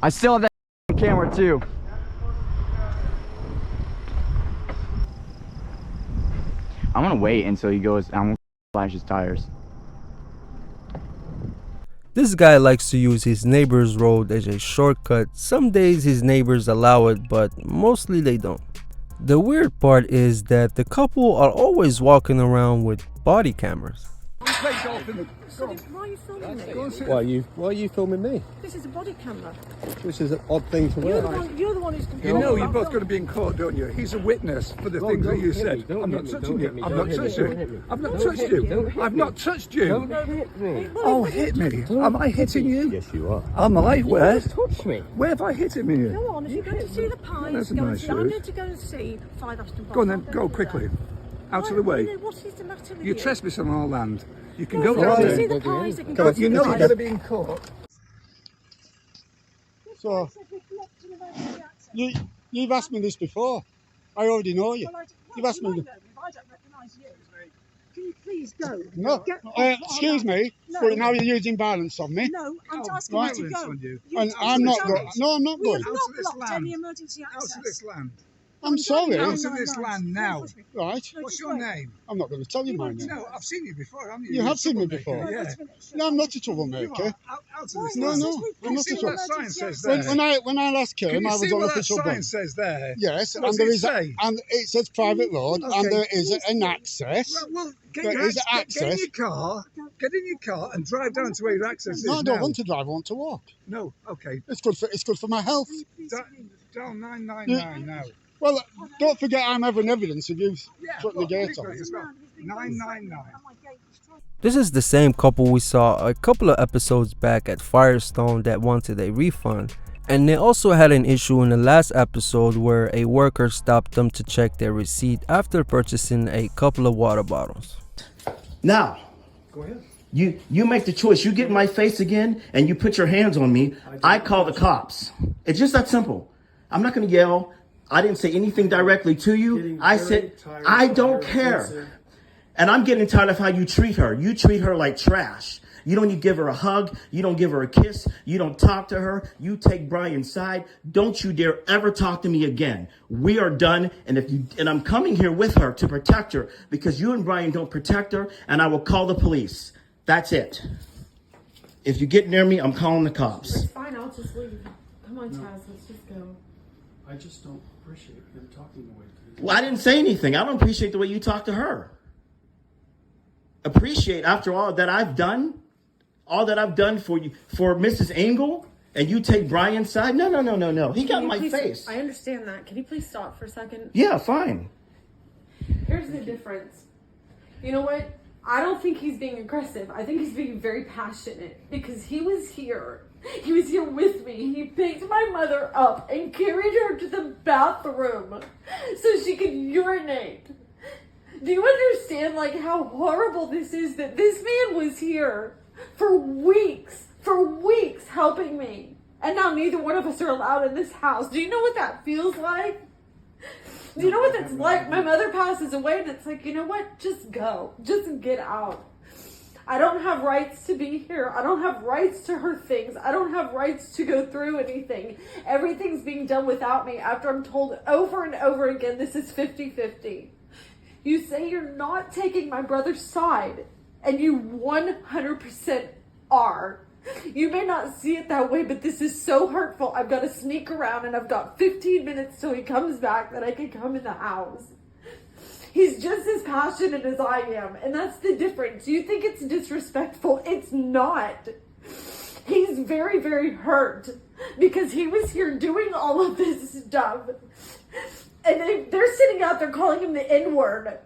Speaker 19: I still have that camera too. I'm gonna wait until he goes. I'm gonna flash his tires.
Speaker 1: This guy likes to use his neighbor's road as a shortcut. Some days his neighbors allow it, but mostly they don't. The weird part is that the couple are always walking around with body cameras.
Speaker 11: Why are you filming me?
Speaker 15: Why are you filming me?
Speaker 11: This is a body camera.
Speaker 15: Which is an odd thing to wear.
Speaker 11: You're the one who's
Speaker 12: You know you're both going to be in court, don't you? He's a witness for the things that you said. I'm not touching you. I've not touched you. I've not touched you. I've not touched you.
Speaker 11: Don't hit me.
Speaker 12: Oh, hit me. Am I hitting you?
Speaker 15: Yes, you are.
Speaker 12: Am I? Where?
Speaker 15: Touch me.
Speaker 12: Where have I hit him you?
Speaker 11: Go on, if you're going to see the pies,
Speaker 12: That's a
Speaker 11: go and
Speaker 12: nice
Speaker 11: see. I'm
Speaker 12: shoot.
Speaker 11: going to go and see 5 Aston
Speaker 12: Go on
Speaker 11: Martin.
Speaker 12: then, go quickly. Out of the way.
Speaker 11: What is the matter with you?
Speaker 12: You're trespassing on our land. You can
Speaker 11: Well,
Speaker 12: go
Speaker 11: if you
Speaker 12: down
Speaker 11: want to see
Speaker 12: there.
Speaker 11: the pies, they can
Speaker 12: But
Speaker 11: go see
Speaker 12: you
Speaker 11: the
Speaker 12: know you're
Speaker 11: pies.
Speaker 12: going to be in court.
Speaker 7: So, you've asked me this before. I already know you. You've asked me.
Speaker 16: I don't recognise you. Can you please go?
Speaker 7: No, excuse me, but now you're using violence on me.
Speaker 16: No, I'm asking you to go.
Speaker 7: And I'm not going. No, I'm not
Speaker 16: We have
Speaker 7: going.
Speaker 16: not blocked any emergency access.
Speaker 12: Out of this land.
Speaker 7: I'm sorry.
Speaker 12: Out of this land now.
Speaker 7: Right.
Speaker 12: What's your name?
Speaker 7: I'm not going to tell you my name.
Speaker 12: No, I've seen you before, haven't you?
Speaker 7: You have seen me before.
Speaker 12: Yeah.
Speaker 7: No, I'm not a troublemaker.
Speaker 12: Out of this
Speaker 7: No,
Speaker 12: land.
Speaker 7: no, I'm not a
Speaker 12: See what that
Speaker 7: troublemaker.
Speaker 12: sign says there?
Speaker 7: When I last came,
Speaker 12: Can you
Speaker 7: I was
Speaker 12: see
Speaker 7: on
Speaker 12: what that
Speaker 7: official
Speaker 12: sign
Speaker 7: bond.
Speaker 12: says there?
Speaker 7: Yes,
Speaker 12: What
Speaker 7: and
Speaker 12: does
Speaker 7: there
Speaker 12: it
Speaker 7: is,
Speaker 12: say?
Speaker 7: and it says private road,
Speaker 12: Okay.
Speaker 7: and there is an access.
Speaker 12: Well, get
Speaker 7: There
Speaker 12: your
Speaker 7: is
Speaker 12: get in
Speaker 7: access.
Speaker 12: get in your car and drive down to where your access is
Speaker 7: No, I don't
Speaker 12: now.
Speaker 7: want to drive. I want to walk.
Speaker 12: No, okay.
Speaker 7: It's good for my health.
Speaker 12: Dial 999 now.
Speaker 7: Well, don't forget I'm having evidence of you putting the gate on.
Speaker 12: 999.
Speaker 1: This is the same couple we saw a couple of episodes back at Firestone that wanted a refund, And they also had an issue in the last episode where a worker stopped them to check their receipt after purchasing a couple of water bottles.
Speaker 5: Now,
Speaker 11: Go ahead.
Speaker 5: you make the choice. You get in my face again and you put your hands on me, I call the cops. It's just that simple. I'm not going to yell. I didn't say anything directly to you. I said, I don't care. And I'm getting tired of how you treat her. You treat her like trash. You don't even give her a hug. You don't give her a kiss. You don't talk to her. You take Brian's side. Don't you dare ever talk to me again. We are done. And I'm coming here with her to protect her because you and Brian don't protect her, and I will call the police. That's it. If you get near me, I'm calling the cops.
Speaker 11: It's fine, I'll just leave. Come on, Chaz, let's just go.
Speaker 20: I just don't appreciate him talking the way he
Speaker 5: Well, I didn't say anything. I don't appreciate the way you talk to her. Appreciate after all that I've done for you, for Mrs. Engel, and you take Brian's side? No. He got in my face.
Speaker 11: I understand that. Can you please stop for a second?
Speaker 5: Yeah, fine.
Speaker 11: Here's the difference. You know what? I don't think he's being aggressive. I think he's being very passionate because he was here. He was here with me. He picked my mother up and carried her to the bathroom so she could urinate. Do you understand how horrible this is that this man was here for weeks helping me, and now neither one of us are allowed in this house? Do you know what that feels like? Do you know what that's like? My mother passes away and it's like, you know what? Just go. Just get out. I don't have rights to be here. I don't have rights to her things. I don't have rights to go through anything. Everything's being done without me after I'm told over and over again this is 50-50. You say you're not taking my brother's side, and you 100% are. You may not see it that way, but this is so hurtful. I've got to sneak around, and I've got 15 minutes till he comes back that I can come in the house. He's just as passionate as I am, and that's the difference. You think it's disrespectful. It's not. He's very, very hurt because he was here doing all of this stuff. And they're sitting out there calling him the N-word.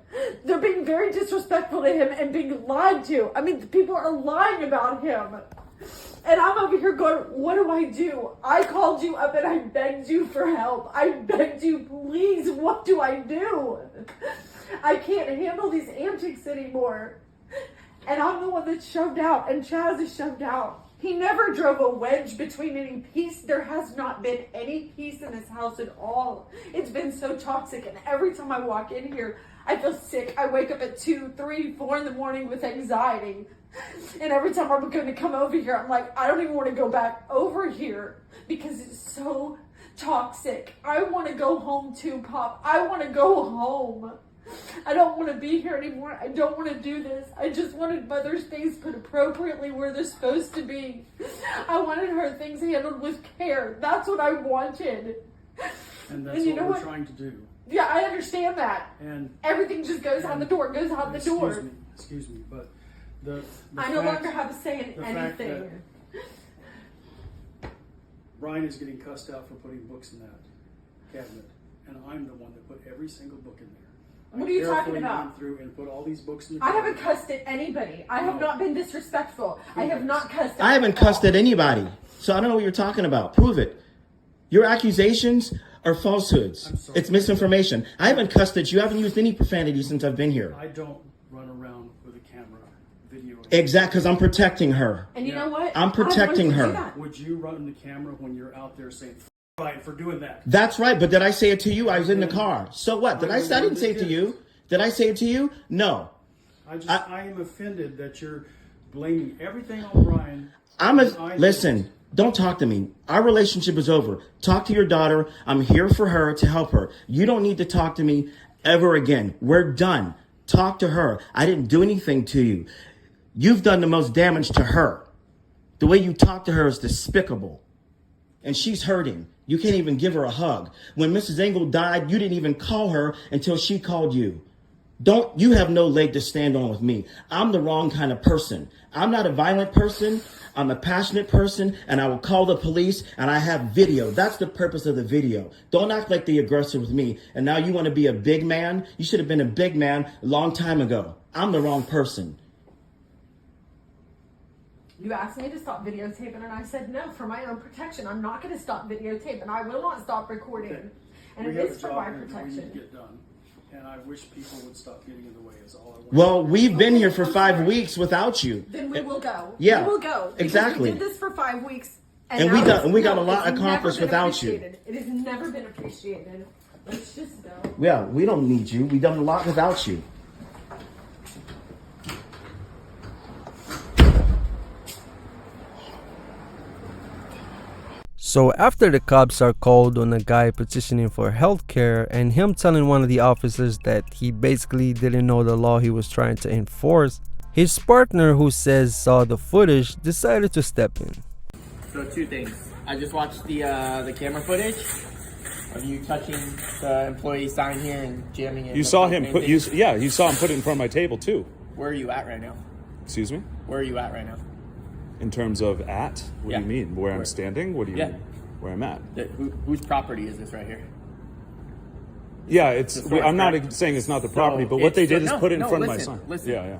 Speaker 11: They're being very disrespectful to him and being lied to. I mean, people are lying about him. And I'm over here going, what do? I called you up and I begged you for help. I begged you, please, what do I do? I can't handle these antics anymore. And I'm the one that's shoved out, and Chaz is shoved out. He never drove a wedge between any peace. There has not been any peace in this house at all. It's been so toxic, and every time I walk in here, I feel sick. I wake up at 2, 3, 4 in the morning with anxiety. And every time I'm going to come over here, I'm like, I don't even want to go back over here because it's so toxic. I want to go home too, Pop. I want to go home. I don't want to be here anymore. I don't want to do this. I just wanted Mother's things put appropriately where they're supposed to be. I wanted her things handled with care. That's what I wanted.
Speaker 20: And that's what we're trying to do.
Speaker 11: Yeah, I understand that.
Speaker 20: And
Speaker 11: everything just goes out the door,
Speaker 20: Excuse me, but the
Speaker 11: I no longer have a say in anything.
Speaker 20: Brian is getting cussed out for putting books in that cabinet, and I'm the one that put every single book in there.
Speaker 11: What are you talking about?
Speaker 20: Went through and put all these books in the
Speaker 11: I haven't cussed at anybody. I have not been disrespectful. I have not cussed at
Speaker 5: I haven't cussed at anybody. So I don't know what you're talking about. Prove it. Your accusations are falsehoods. It's misinformation. I haven't cussed at you. I haven't used any profanity since I've been here.
Speaker 20: I don't run around with a camera videoing.
Speaker 5: Exactly, because I'm protecting her.
Speaker 11: And you know what?
Speaker 5: I'm protecting her.
Speaker 20: Would you run the camera when you're out there saying, Brian, for doing that?
Speaker 5: That's right, but did I say it to you? I was in the car. So what? I didn't say it to you. Did I say it to you? No.
Speaker 20: I am offended that you're blaming everything on Brian.
Speaker 5: Listen, don't talk to me. Our relationship is over. Talk to your daughter. I'm here for her to help her. You don't need to talk to me ever again. We're done. Talk to her. I didn't do anything to you. You've done the most damage to her. The way you talk to her is despicable. And she's hurting. You can't even give her a hug. When Mrs. Engel died, you didn't even call her until she called you. You have no leg to stand on with me. I'm the wrong kind of person. I'm not a violent person. I'm a passionate person, and I will call the police, and I have video. That's the purpose of the video. Don't act like the aggressor with me. And now you want to be a big man? You should have been a big man a long time ago. I'm the wrong person.
Speaker 11: You asked me to stop videotaping, and I said no, for my own protection. I'm not going to stop videotaping. I will not stop recording. And it is for my protection.
Speaker 20: Get done, and I wish people would stop getting in the way. Is all I want.
Speaker 5: Well, we've been here for 5 weeks without you.
Speaker 11: Then we will go.
Speaker 5: Yeah,
Speaker 11: we will go.
Speaker 5: Exactly.
Speaker 11: We did this for 5 weeks,
Speaker 5: and we got a lot accomplished without you.
Speaker 11: It has never been appreciated. Let's just go.
Speaker 5: Yeah, we don't need you. We've done a lot without you.
Speaker 1: So after the cops are called on a guy petitioning for healthcare and him telling one of the officers that he basically didn't know the law he was trying to enforce, his partner, who says saw the footage, decided to step in.
Speaker 21: So 2 things. I just watched the camera footage of you touching the employee sign here and jamming it.
Speaker 3: You saw him put you saw him put it in front of my table too.
Speaker 21: Where are you at right now?
Speaker 3: Excuse me?
Speaker 21: Where are you at right now?
Speaker 3: In terms of at? What do you mean? Where I'm standing? What do you mean? Where I'm at?
Speaker 21: Whose property is this right here?
Speaker 3: Yeah, I'm not saying it's not the property, but what they did is put it in front of my sign.
Speaker 21: Listen.
Speaker 3: Yeah.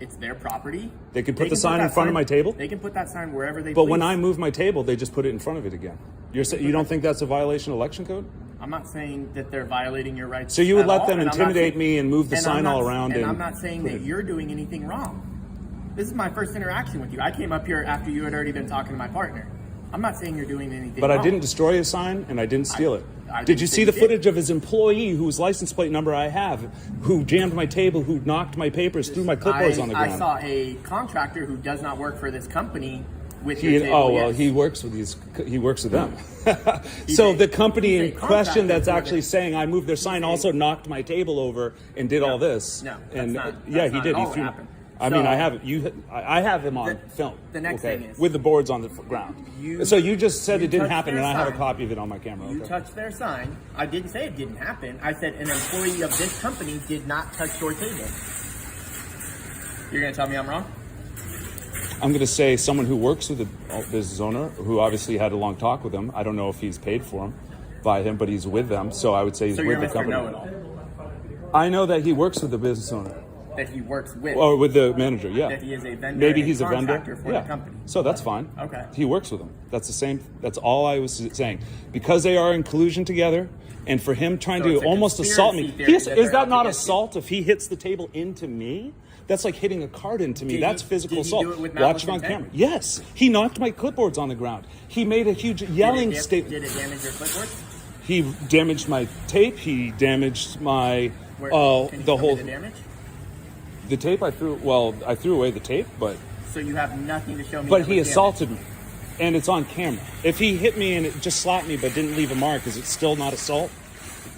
Speaker 21: It's their property.
Speaker 3: They can put the sign in front of my table?
Speaker 21: They can put that sign wherever they
Speaker 3: But
Speaker 21: please.
Speaker 3: when I move my table, they just put it in front of it again. You don't think that's a violation of election code?
Speaker 21: I'm not saying that they're violating your rights.
Speaker 3: So you would let
Speaker 21: all,
Speaker 3: them intimidate me and move the sign all around?
Speaker 21: And I'm not saying that you're doing anything wrong. This is my first interaction with you. I came up here after you had already been talking to my partner. I'm not saying you're doing anything
Speaker 3: But
Speaker 21: wrong.
Speaker 3: I didn't destroy his sign and I didn't steal it.
Speaker 21: I
Speaker 3: Did you
Speaker 21: didn't
Speaker 3: see
Speaker 21: say
Speaker 3: the
Speaker 21: you
Speaker 3: footage of his employee whose license plate number I have, who jammed my table, who knocked my papers, threw my clipboards on the ground?
Speaker 21: I saw a contractor who does not work for this company with your table.
Speaker 3: Oh, well, he works with them. So the company in question that's actually saying I moved their sign also knocked my table over and did all this.
Speaker 21: No,
Speaker 3: and
Speaker 21: that's
Speaker 3: he did.
Speaker 21: All that happened.
Speaker 3: I mean, I have him on film.
Speaker 21: The next thing is
Speaker 3: with the boards on the ground. So you just said it didn't happen, and I have a copy of it on my camera.
Speaker 21: You touched their sign. I didn't say it didn't happen. I said an employee of this company did not touch your table. You're gonna tell me I'm wrong?
Speaker 3: I'm going to say someone who works with the business owner, who obviously had a long talk with him. I don't know if he's paid for him by him, but he's with them. So I would say he's with the company.
Speaker 21: Know-it-all.
Speaker 3: I know that he works with the business owner.
Speaker 21: That he works with.
Speaker 3: Or with the manager, yeah.
Speaker 21: That he is a vendor.
Speaker 3: Maybe he's a vendor
Speaker 21: for the company.
Speaker 3: So that's fine.
Speaker 21: Okay.
Speaker 3: He works with them. That's the same. That's all I was saying. Because they are in collusion together, and for him trying to almost assault me. Is that not assault if he hits the table into me? That's like hitting a card into me. That's physical assault. Watch it on camera. Yes. He knocked my clipboards on the ground. He made a huge yelling statement.
Speaker 21: Did it damage your clipboards?
Speaker 3: He damaged my tape. He damaged my the whole
Speaker 21: damage.
Speaker 3: The tape I threw. Well, I threw away the tape, but
Speaker 21: so you have nothing to show me.
Speaker 3: But he assaulted me, and it's on camera. If he hit me and it just slapped me but didn't leave a mark, is it still not assault?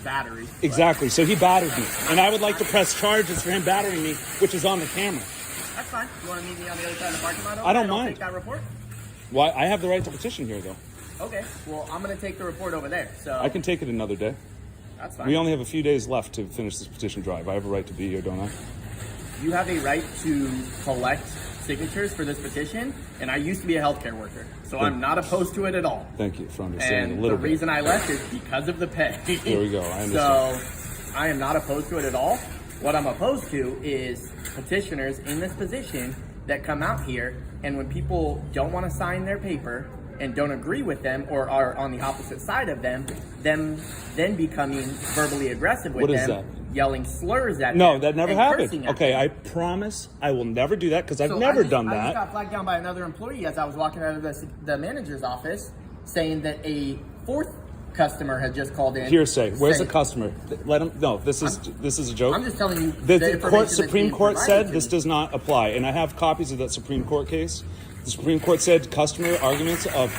Speaker 21: Battery.
Speaker 3: Exactly. So he battered me, and I would like to press charges for him battering me, which is on the camera.
Speaker 21: That's fine. You want to meet me on the other side of the parking lot?
Speaker 3: I don't mind.
Speaker 21: Take that report.
Speaker 3: Well, I have the right to petition here, though.
Speaker 21: Okay. Well, I'm going to take the report over there. So
Speaker 3: I can take it another day.
Speaker 21: That's fine.
Speaker 3: We only have a few days left to finish this petition drive. I have a right to be here, don't I?
Speaker 21: You have a right to collect signatures for this petition, and I used to be a healthcare worker, so I'm not opposed to it at all.
Speaker 3: Thank you for understanding
Speaker 21: and
Speaker 3: a little
Speaker 21: the
Speaker 3: bit.
Speaker 21: reason I left is because of the pay.
Speaker 3: There we go. I understand.
Speaker 21: So I am not opposed to it at all. What I'm opposed to is petitioners in this position that come out here, and when people don't want to sign their paper and don't agree with them or are on the opposite side of them then becoming verbally aggressive with them, yelling slurs at them.
Speaker 3: No, that never happened.
Speaker 21: Cursing at
Speaker 3: Okay,
Speaker 21: them.
Speaker 3: I promise I will never do that because I've never done
Speaker 21: I
Speaker 3: that.
Speaker 21: just got flagged down by another employee as I was walking out of the manager's office saying that a fourth customer had just called in.
Speaker 3: Hearsay. Where's the customer? Let him. No, this is a joke.
Speaker 21: I'm just telling you.
Speaker 3: The Supreme Court said this does not apply, and I have copies of that Supreme Court case. The Supreme Court said customer arguments of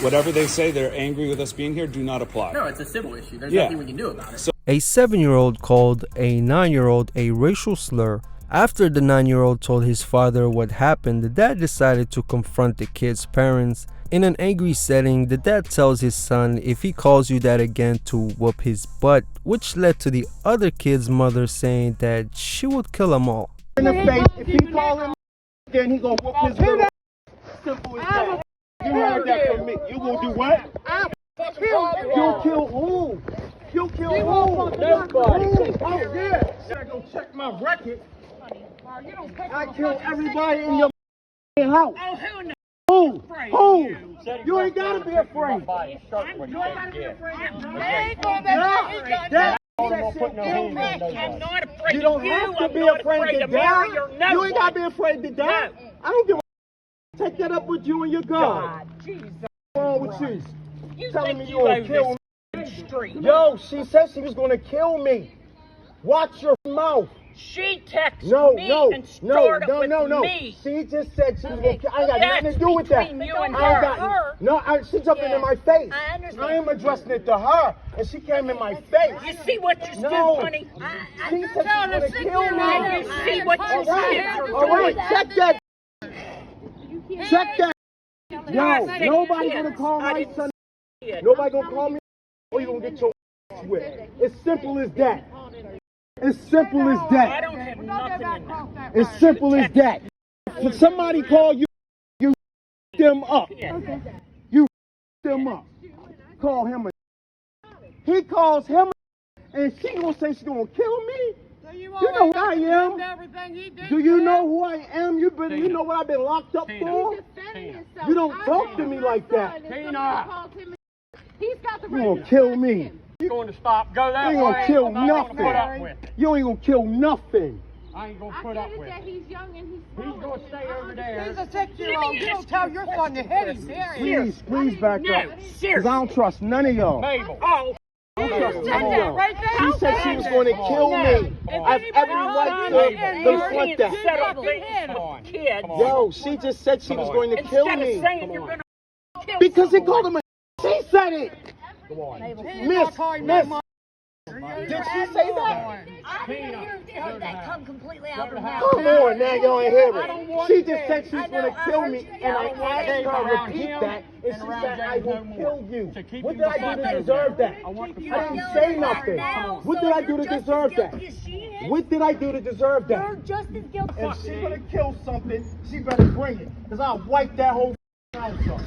Speaker 3: whatever they say they're angry with us being here do not apply.
Speaker 21: No, it's a civil issue. There's nothing we can do about it.
Speaker 3: So,
Speaker 1: a 7-year-old called a 9-year-old a racial slur. After the 9-year-old told his father what happened, the dad decided to confront the kid's parents. In an angry setting, the dad tells his son if he calls you that again to whoop his butt, which led to the other kid's mother saying that she would kill them all.
Speaker 8: In the face, if he call him, then he gonna whoop his little. Simple as that. You heard that from me. You gonna do what? You'll kill who? You'll kill who? Everybody. Oh yeah. I go check my record. I kill everybody in your house.
Speaker 16: Oh, who in the
Speaker 8: Who?
Speaker 16: afraid
Speaker 8: Who?
Speaker 16: of you?
Speaker 8: You ain't gotta be afraid.
Speaker 16: You ain't gonna be I'm not afraid
Speaker 8: You don't
Speaker 16: of you.
Speaker 8: have to
Speaker 16: I'm
Speaker 8: be
Speaker 16: not
Speaker 8: afraid to
Speaker 16: of Mary
Speaker 8: die.
Speaker 16: or no
Speaker 8: You ain't gotta be
Speaker 16: one.
Speaker 8: afraid to die.
Speaker 16: No.
Speaker 8: I don't give a take that up with you and your God.
Speaker 16: Jesus.
Speaker 8: What's wrong with you?
Speaker 16: You
Speaker 8: Telling
Speaker 16: think
Speaker 8: me
Speaker 16: you
Speaker 8: you
Speaker 16: own
Speaker 8: gonna kill
Speaker 16: this street?
Speaker 8: Yo, she said she was gonna kill me. Watch your mouth.
Speaker 16: She texted me and started with me.
Speaker 8: She just said she was gonna kill. I ain't got nothing to do with that.
Speaker 16: between you and
Speaker 8: I ain't
Speaker 16: her.
Speaker 8: got. No, she jumped in my face. I am addressing it to her, and she came in my face.
Speaker 16: You see what you do, honey?
Speaker 8: She said she was gonna kill me.
Speaker 16: You see what you do?
Speaker 8: All right, check that. Check that. Yo, nobody gonna call my son. Nobody gonna call me. Or you gonna get your whipped. It's simple as that. It's simple as that.
Speaker 16: I don't have nothing in there.
Speaker 8: It's simple as that. If somebody call you, you them up. You them up. Call him a. He calls him a, and she gonna say she gonna kill me. You know who I am. Do you know who I am? You know what I've been locked up for? You don't talk to me like that.
Speaker 11: He's got the
Speaker 8: You gonna kill me.
Speaker 4: You going to stop? Go that way.
Speaker 8: You ain't gonna kill
Speaker 4: I'm not gonna put up
Speaker 8: nothing.
Speaker 4: with it.
Speaker 8: You ain't gonna kill nothing.
Speaker 4: I ain't gonna put up with it.
Speaker 11: He's young and he's
Speaker 4: gonna stay over there.
Speaker 16: He's a 6-year-old. You don't tell your son to hit him.
Speaker 8: Please back up. Because I don't trust none of y'all.
Speaker 4: Mabel.
Speaker 16: Oh.
Speaker 8: I don't trust none of
Speaker 16: that
Speaker 8: y'all.
Speaker 16: right there.
Speaker 8: She said she was going to kill me. I have every right to confront that. Yo, she just said she was going to kill me. Because he called him a. She said it. Miss. Did she say that?
Speaker 16: I didn't hear that come completely out of her mouth.
Speaker 8: Come on, now y'all ain't hear it. She just said she was going to kill me, and I asked her to repeat that, and she said, I will kill you. What did I do to deserve that? I didn't say nothing. What did I do to deserve that? What did I do to deserve that?
Speaker 16: You're just as guilty.
Speaker 8: If she's going to kill something, she better bring it, because I'll wipe that whole house up.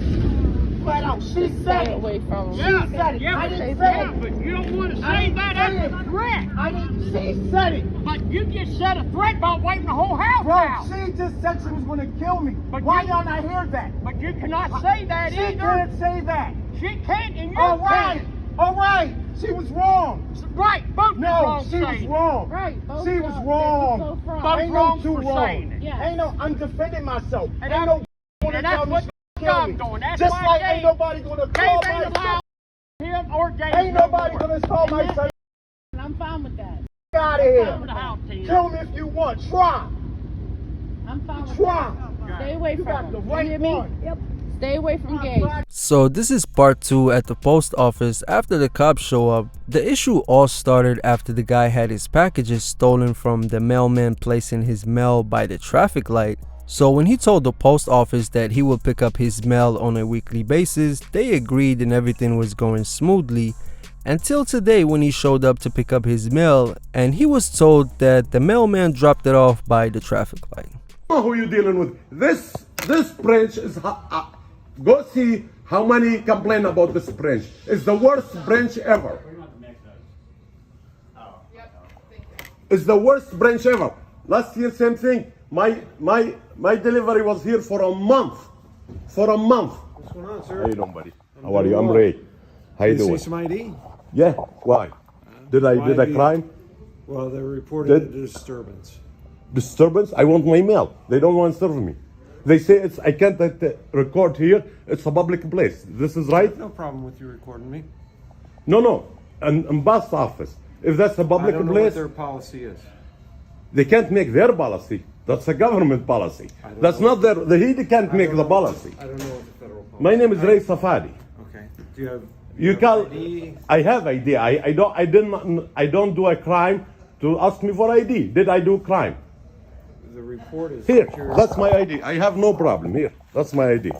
Speaker 8: Flat out. She said it. Away from she said it. I didn't say it.
Speaker 16: But you don't want to say that as a threat.
Speaker 8: She said it.
Speaker 16: But you just said a threat about wiping the whole house out.
Speaker 8: She just said she was going to kill me. But why y'all not hear that?
Speaker 16: But you cannot say that either.
Speaker 8: She can't say that.
Speaker 16: She can't in your
Speaker 8: All right. All right. She was wrong.
Speaker 16: Right. Both
Speaker 8: No, she was wrong.
Speaker 11: Right. Both
Speaker 8: She was wrong.
Speaker 16: Both
Speaker 8: Ain't
Speaker 16: wrong
Speaker 8: no two
Speaker 16: for
Speaker 8: wrong.
Speaker 16: saying it.
Speaker 11: Yeah.
Speaker 8: Ain't no. I'm defending myself.
Speaker 16: And
Speaker 8: Ain't no. Gonna
Speaker 16: that's
Speaker 8: tell me
Speaker 16: what
Speaker 8: she kill me.
Speaker 16: doing. That's
Speaker 8: Just
Speaker 16: why
Speaker 8: like
Speaker 16: they-
Speaker 8: ain't nobody gonna call
Speaker 16: They
Speaker 8: my
Speaker 16: ain't allowed
Speaker 8: son.
Speaker 16: him or James.
Speaker 8: Ain't nobody gonna call my son.
Speaker 11: I'm fine with that.
Speaker 8: Get out of here. Kill me if you want. Try.
Speaker 11: I'm fine with
Speaker 8: Try.
Speaker 11: that. Stay away
Speaker 8: You
Speaker 11: from
Speaker 8: got
Speaker 11: him.
Speaker 8: the
Speaker 11: You
Speaker 8: right
Speaker 11: hear me?
Speaker 8: one.
Speaker 11: Yep. Stay away from Gabe.
Speaker 1: So this is part 2 at the post office after the cops show up. The issue all started after the guy had his packages stolen from the mailman placing his mail by the traffic light. So when he told the post office that he would pick up his mail on a weekly basis, they agreed and everything was going smoothly until today when he showed up to pick up his mail and he was told that the mailman dropped it off by the traffic light.
Speaker 9: Know who you're dealing with. This branch is go see how many complain about this branch. It's the worst branch ever. It's the worst branch ever. Last year same thing. My delivery was here for a month. For a month.
Speaker 12: What's going on, sir?
Speaker 9: How you doing, buddy? How are you? I'm Ray. How you doing?
Speaker 12: See some ID?
Speaker 9: Yeah. Why? Did I
Speaker 12: Why
Speaker 9: crime?
Speaker 12: Well, they reported a disturbance.
Speaker 9: Disturbance? I want my mail. They don't want to serve me. They say I can't record here. It's a public place. This is right?
Speaker 12: No problem with you recording me.
Speaker 9: No. An bus office. If that's a public
Speaker 12: I don't know
Speaker 9: place,
Speaker 12: what their policy is.
Speaker 9: they can't make their policy. That's a government policy. That's not their. He can't make the policy.
Speaker 12: I don't know what the federal policy.
Speaker 9: My name is Ray Safadi.
Speaker 12: Okay. Do you have?
Speaker 9: You call. I have ID. I don't do a crime to ask me for ID. Did I do crime?
Speaker 12: The report is
Speaker 9: Here,
Speaker 12: secure.
Speaker 9: that's my ID. I have no problem. Here, that's my ID.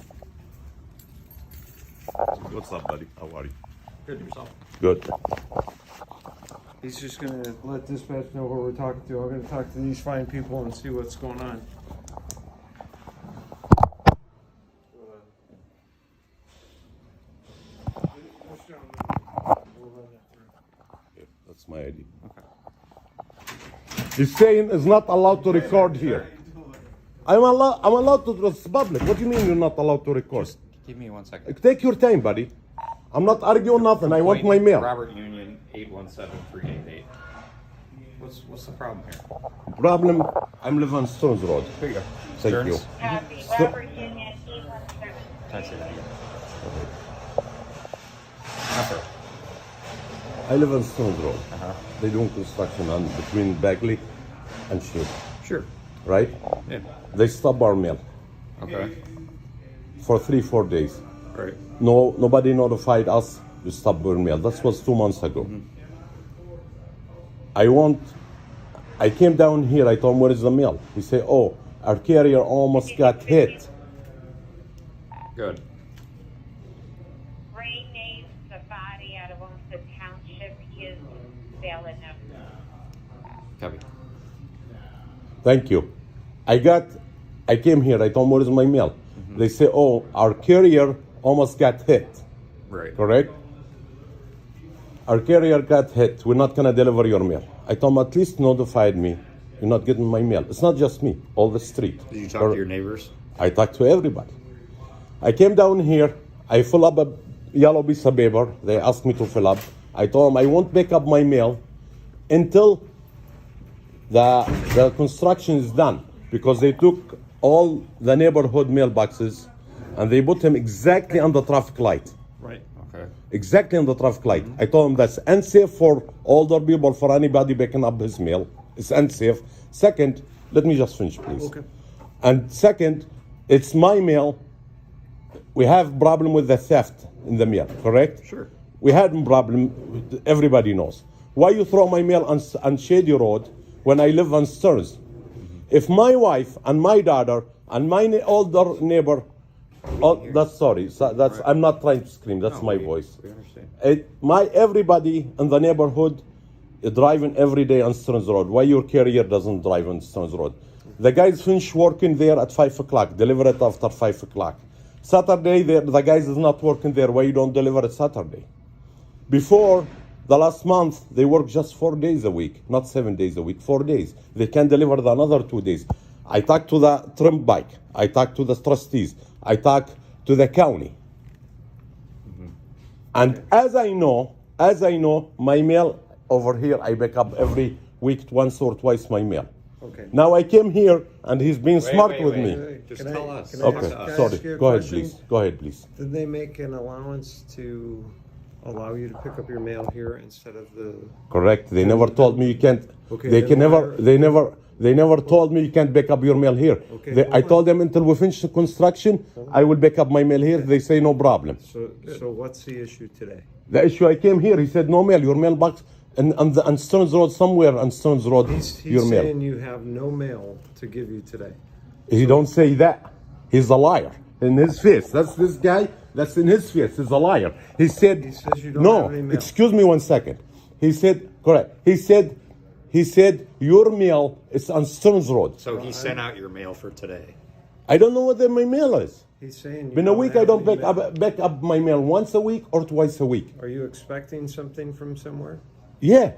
Speaker 9: What's up, buddy? How are you?
Speaker 12: Good yourself.
Speaker 9: Good.
Speaker 12: He's just gonna let dispatch know who we're talking to. I'm gonna talk to these fine people and see what's going on.
Speaker 9: That's my ID. Okay. He's saying is not allowed to record here. I'm allowed to address the public. What do you mean you're not allowed to record?
Speaker 14: Just give me 1 second.
Speaker 9: Take your time, buddy. I'm not arguing nothing. I want my mail.
Speaker 14: Robert Union 817388. What's the problem here?
Speaker 9: Problem, I'm living on Stones Road.
Speaker 14: Here you go.
Speaker 9: Thank
Speaker 14: Stearns?
Speaker 9: you.
Speaker 16: Robert Union 817.
Speaker 14: Can I say that again? Sure.
Speaker 9: I live on Stones Road. They're doing construction on between Bagley and Shade.
Speaker 14: Sure.
Speaker 9: Right?
Speaker 14: Yeah.
Speaker 9: They stop our mail.
Speaker 14: Okay.
Speaker 9: For 3-4 days.
Speaker 14: Right.
Speaker 9: Nobody notified us to stop our mail. That was 2 months ago. I came down here, I told him, where is the mail? He said, oh, our carrier almost got hit.
Speaker 14: Good.
Speaker 16: Ray Nave Safari out of Olmsted Township. He is valid enough.
Speaker 14: Copy.
Speaker 9: Thank you. I came here, I told them, where is my mail? They say, oh, our carrier almost got hit.
Speaker 14: Right.
Speaker 9: Correct? Our carrier got hit. We're not going to deliver your mail. I told them, at least notified me. You're not getting my mail. It's not just me, all the street.
Speaker 14: Did you talk to your neighbors?
Speaker 9: I talked to everybody. I came down here. I fill up a yellow piece of paper. They asked me to fill up. I told them I won't pick up my mail until the construction is done, because they took all the neighborhood mailboxes and they put them exactly on the traffic light.
Speaker 14: Right. Okay.
Speaker 9: Exactly on the traffic light. I told them that's unsafe for older people, for anybody picking up his mail. It's unsafe. Second, let me just finish, please.
Speaker 14: Okay.
Speaker 9: And second, it's my mail. We have problem with the theft in the mail, correct?
Speaker 14: Sure.
Speaker 9: We had a problem, everybody knows. Why you throw my mail on Shady Road when I live on Stearns? If my wife and my daughter and my older neighbor, I'm not trying to scream, that's my voice.
Speaker 14: We understand.
Speaker 9: Everybody in the neighborhood is driving every day on Stearns Road. Why your carrier doesn't drive on Stearns Road? The guys finish working there at 5 o'clock, deliver it after 5 o'clock. Saturday, the guys is not working there. Why you don't deliver it Saturday? Before, the last month, they work just 4 days a week, not 7 days a week, 4 days. They can deliver the another 2 days. I talked to the Turnpike. I talked to the trustees. I talked to the county. And as I know, my mail over here, I pick up every week once or twice my mail.
Speaker 2: Okay.
Speaker 9: Now I came here and he's being smart with me.
Speaker 2: Just tell us.
Speaker 9: Okay, sorry. Go ahead, please. Go ahead, please.
Speaker 2: Did they make an allowance to allow you to pick up your mail here instead of the?
Speaker 9: Correct. They never told me you can't.
Speaker 2: Okay,
Speaker 9: They
Speaker 2: then
Speaker 9: never told me you can't pick up your mail here.
Speaker 2: Okay,
Speaker 9: I told them until we finish the construction, I will pick up my mail here. They say no problem.
Speaker 2: So what's the issue today?
Speaker 9: The issue, I came here. He said no mail. Your mailbox on Stearns Road, somewhere on Stearns Road.
Speaker 2: He's
Speaker 9: your mail.
Speaker 2: saying you have no mail to give you today.
Speaker 9: He don't say that. He's a liar in his face. That's this guy. That's in his face. He's a liar. He said
Speaker 2: you don't
Speaker 9: no.
Speaker 2: have any mail.
Speaker 9: Excuse me 1 second. He said correct. He said your mail is on Stearns Road.
Speaker 22: So he sent out your mail for today.
Speaker 9: I don't know what my mail is.
Speaker 2: He's saying
Speaker 9: Been a week. I don't back up my mail once a week or twice a week.
Speaker 2: Are you expecting something from somewhere?
Speaker 9: Yeah,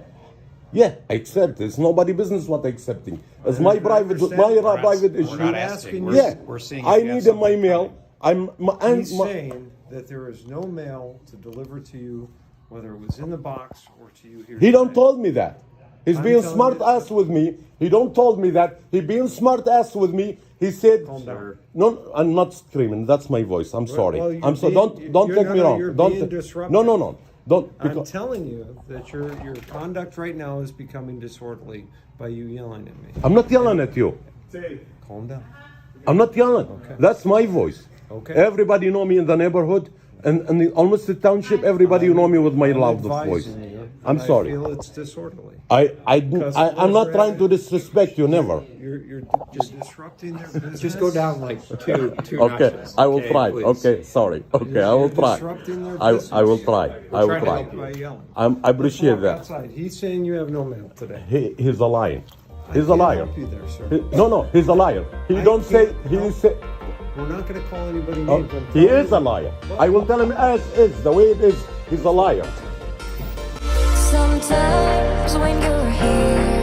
Speaker 9: I accept. It's nobody business what I'm accepting. It's my private issue.
Speaker 22: We're not asking. We're seeing.
Speaker 9: I need my mail.
Speaker 2: He's saying that there is no mail to deliver to you, whether it was in the box or to you here.
Speaker 9: He don't told me that. He's being smart ass with me. He don't told me that. He being smart ass with me. He said, "No, I'm not screaming. That's my voice. I'm sorry. I'm sorry. Don't take me wrong. No. Don't.
Speaker 2: I'm telling you that your conduct right now is becoming disorderly by you yelling at me.
Speaker 9: I'm not yelling at you.
Speaker 2: Calm down.
Speaker 9: I'm not yelling. Okay. That's my voice.
Speaker 2: Okay.
Speaker 9: Everybody know me in the neighborhood and almost the township. Everybody know me with my loudest voice. I'm sorry.
Speaker 2: I feel it's disorderly.
Speaker 9: I'm not trying to disrespect you. Never.
Speaker 2: You're disrupting their business.
Speaker 22: Just go down like two
Speaker 9: Okay,
Speaker 22: notches.
Speaker 9: I will try.
Speaker 22: Please.
Speaker 9: Okay, sorry. Okay, I will try. I will try. I will try. I appreciate that.
Speaker 2: Outside. He's saying you have no mail today.
Speaker 9: He's a liar. He's a liar.
Speaker 2: Help you there, sir.
Speaker 9: No, he's a liar. He don't say. He say.
Speaker 2: We're not going to call anybody names.
Speaker 9: He is a liar. I will tell him as is, the way it is. He's a liar.
Speaker 23: Sometimes when you're here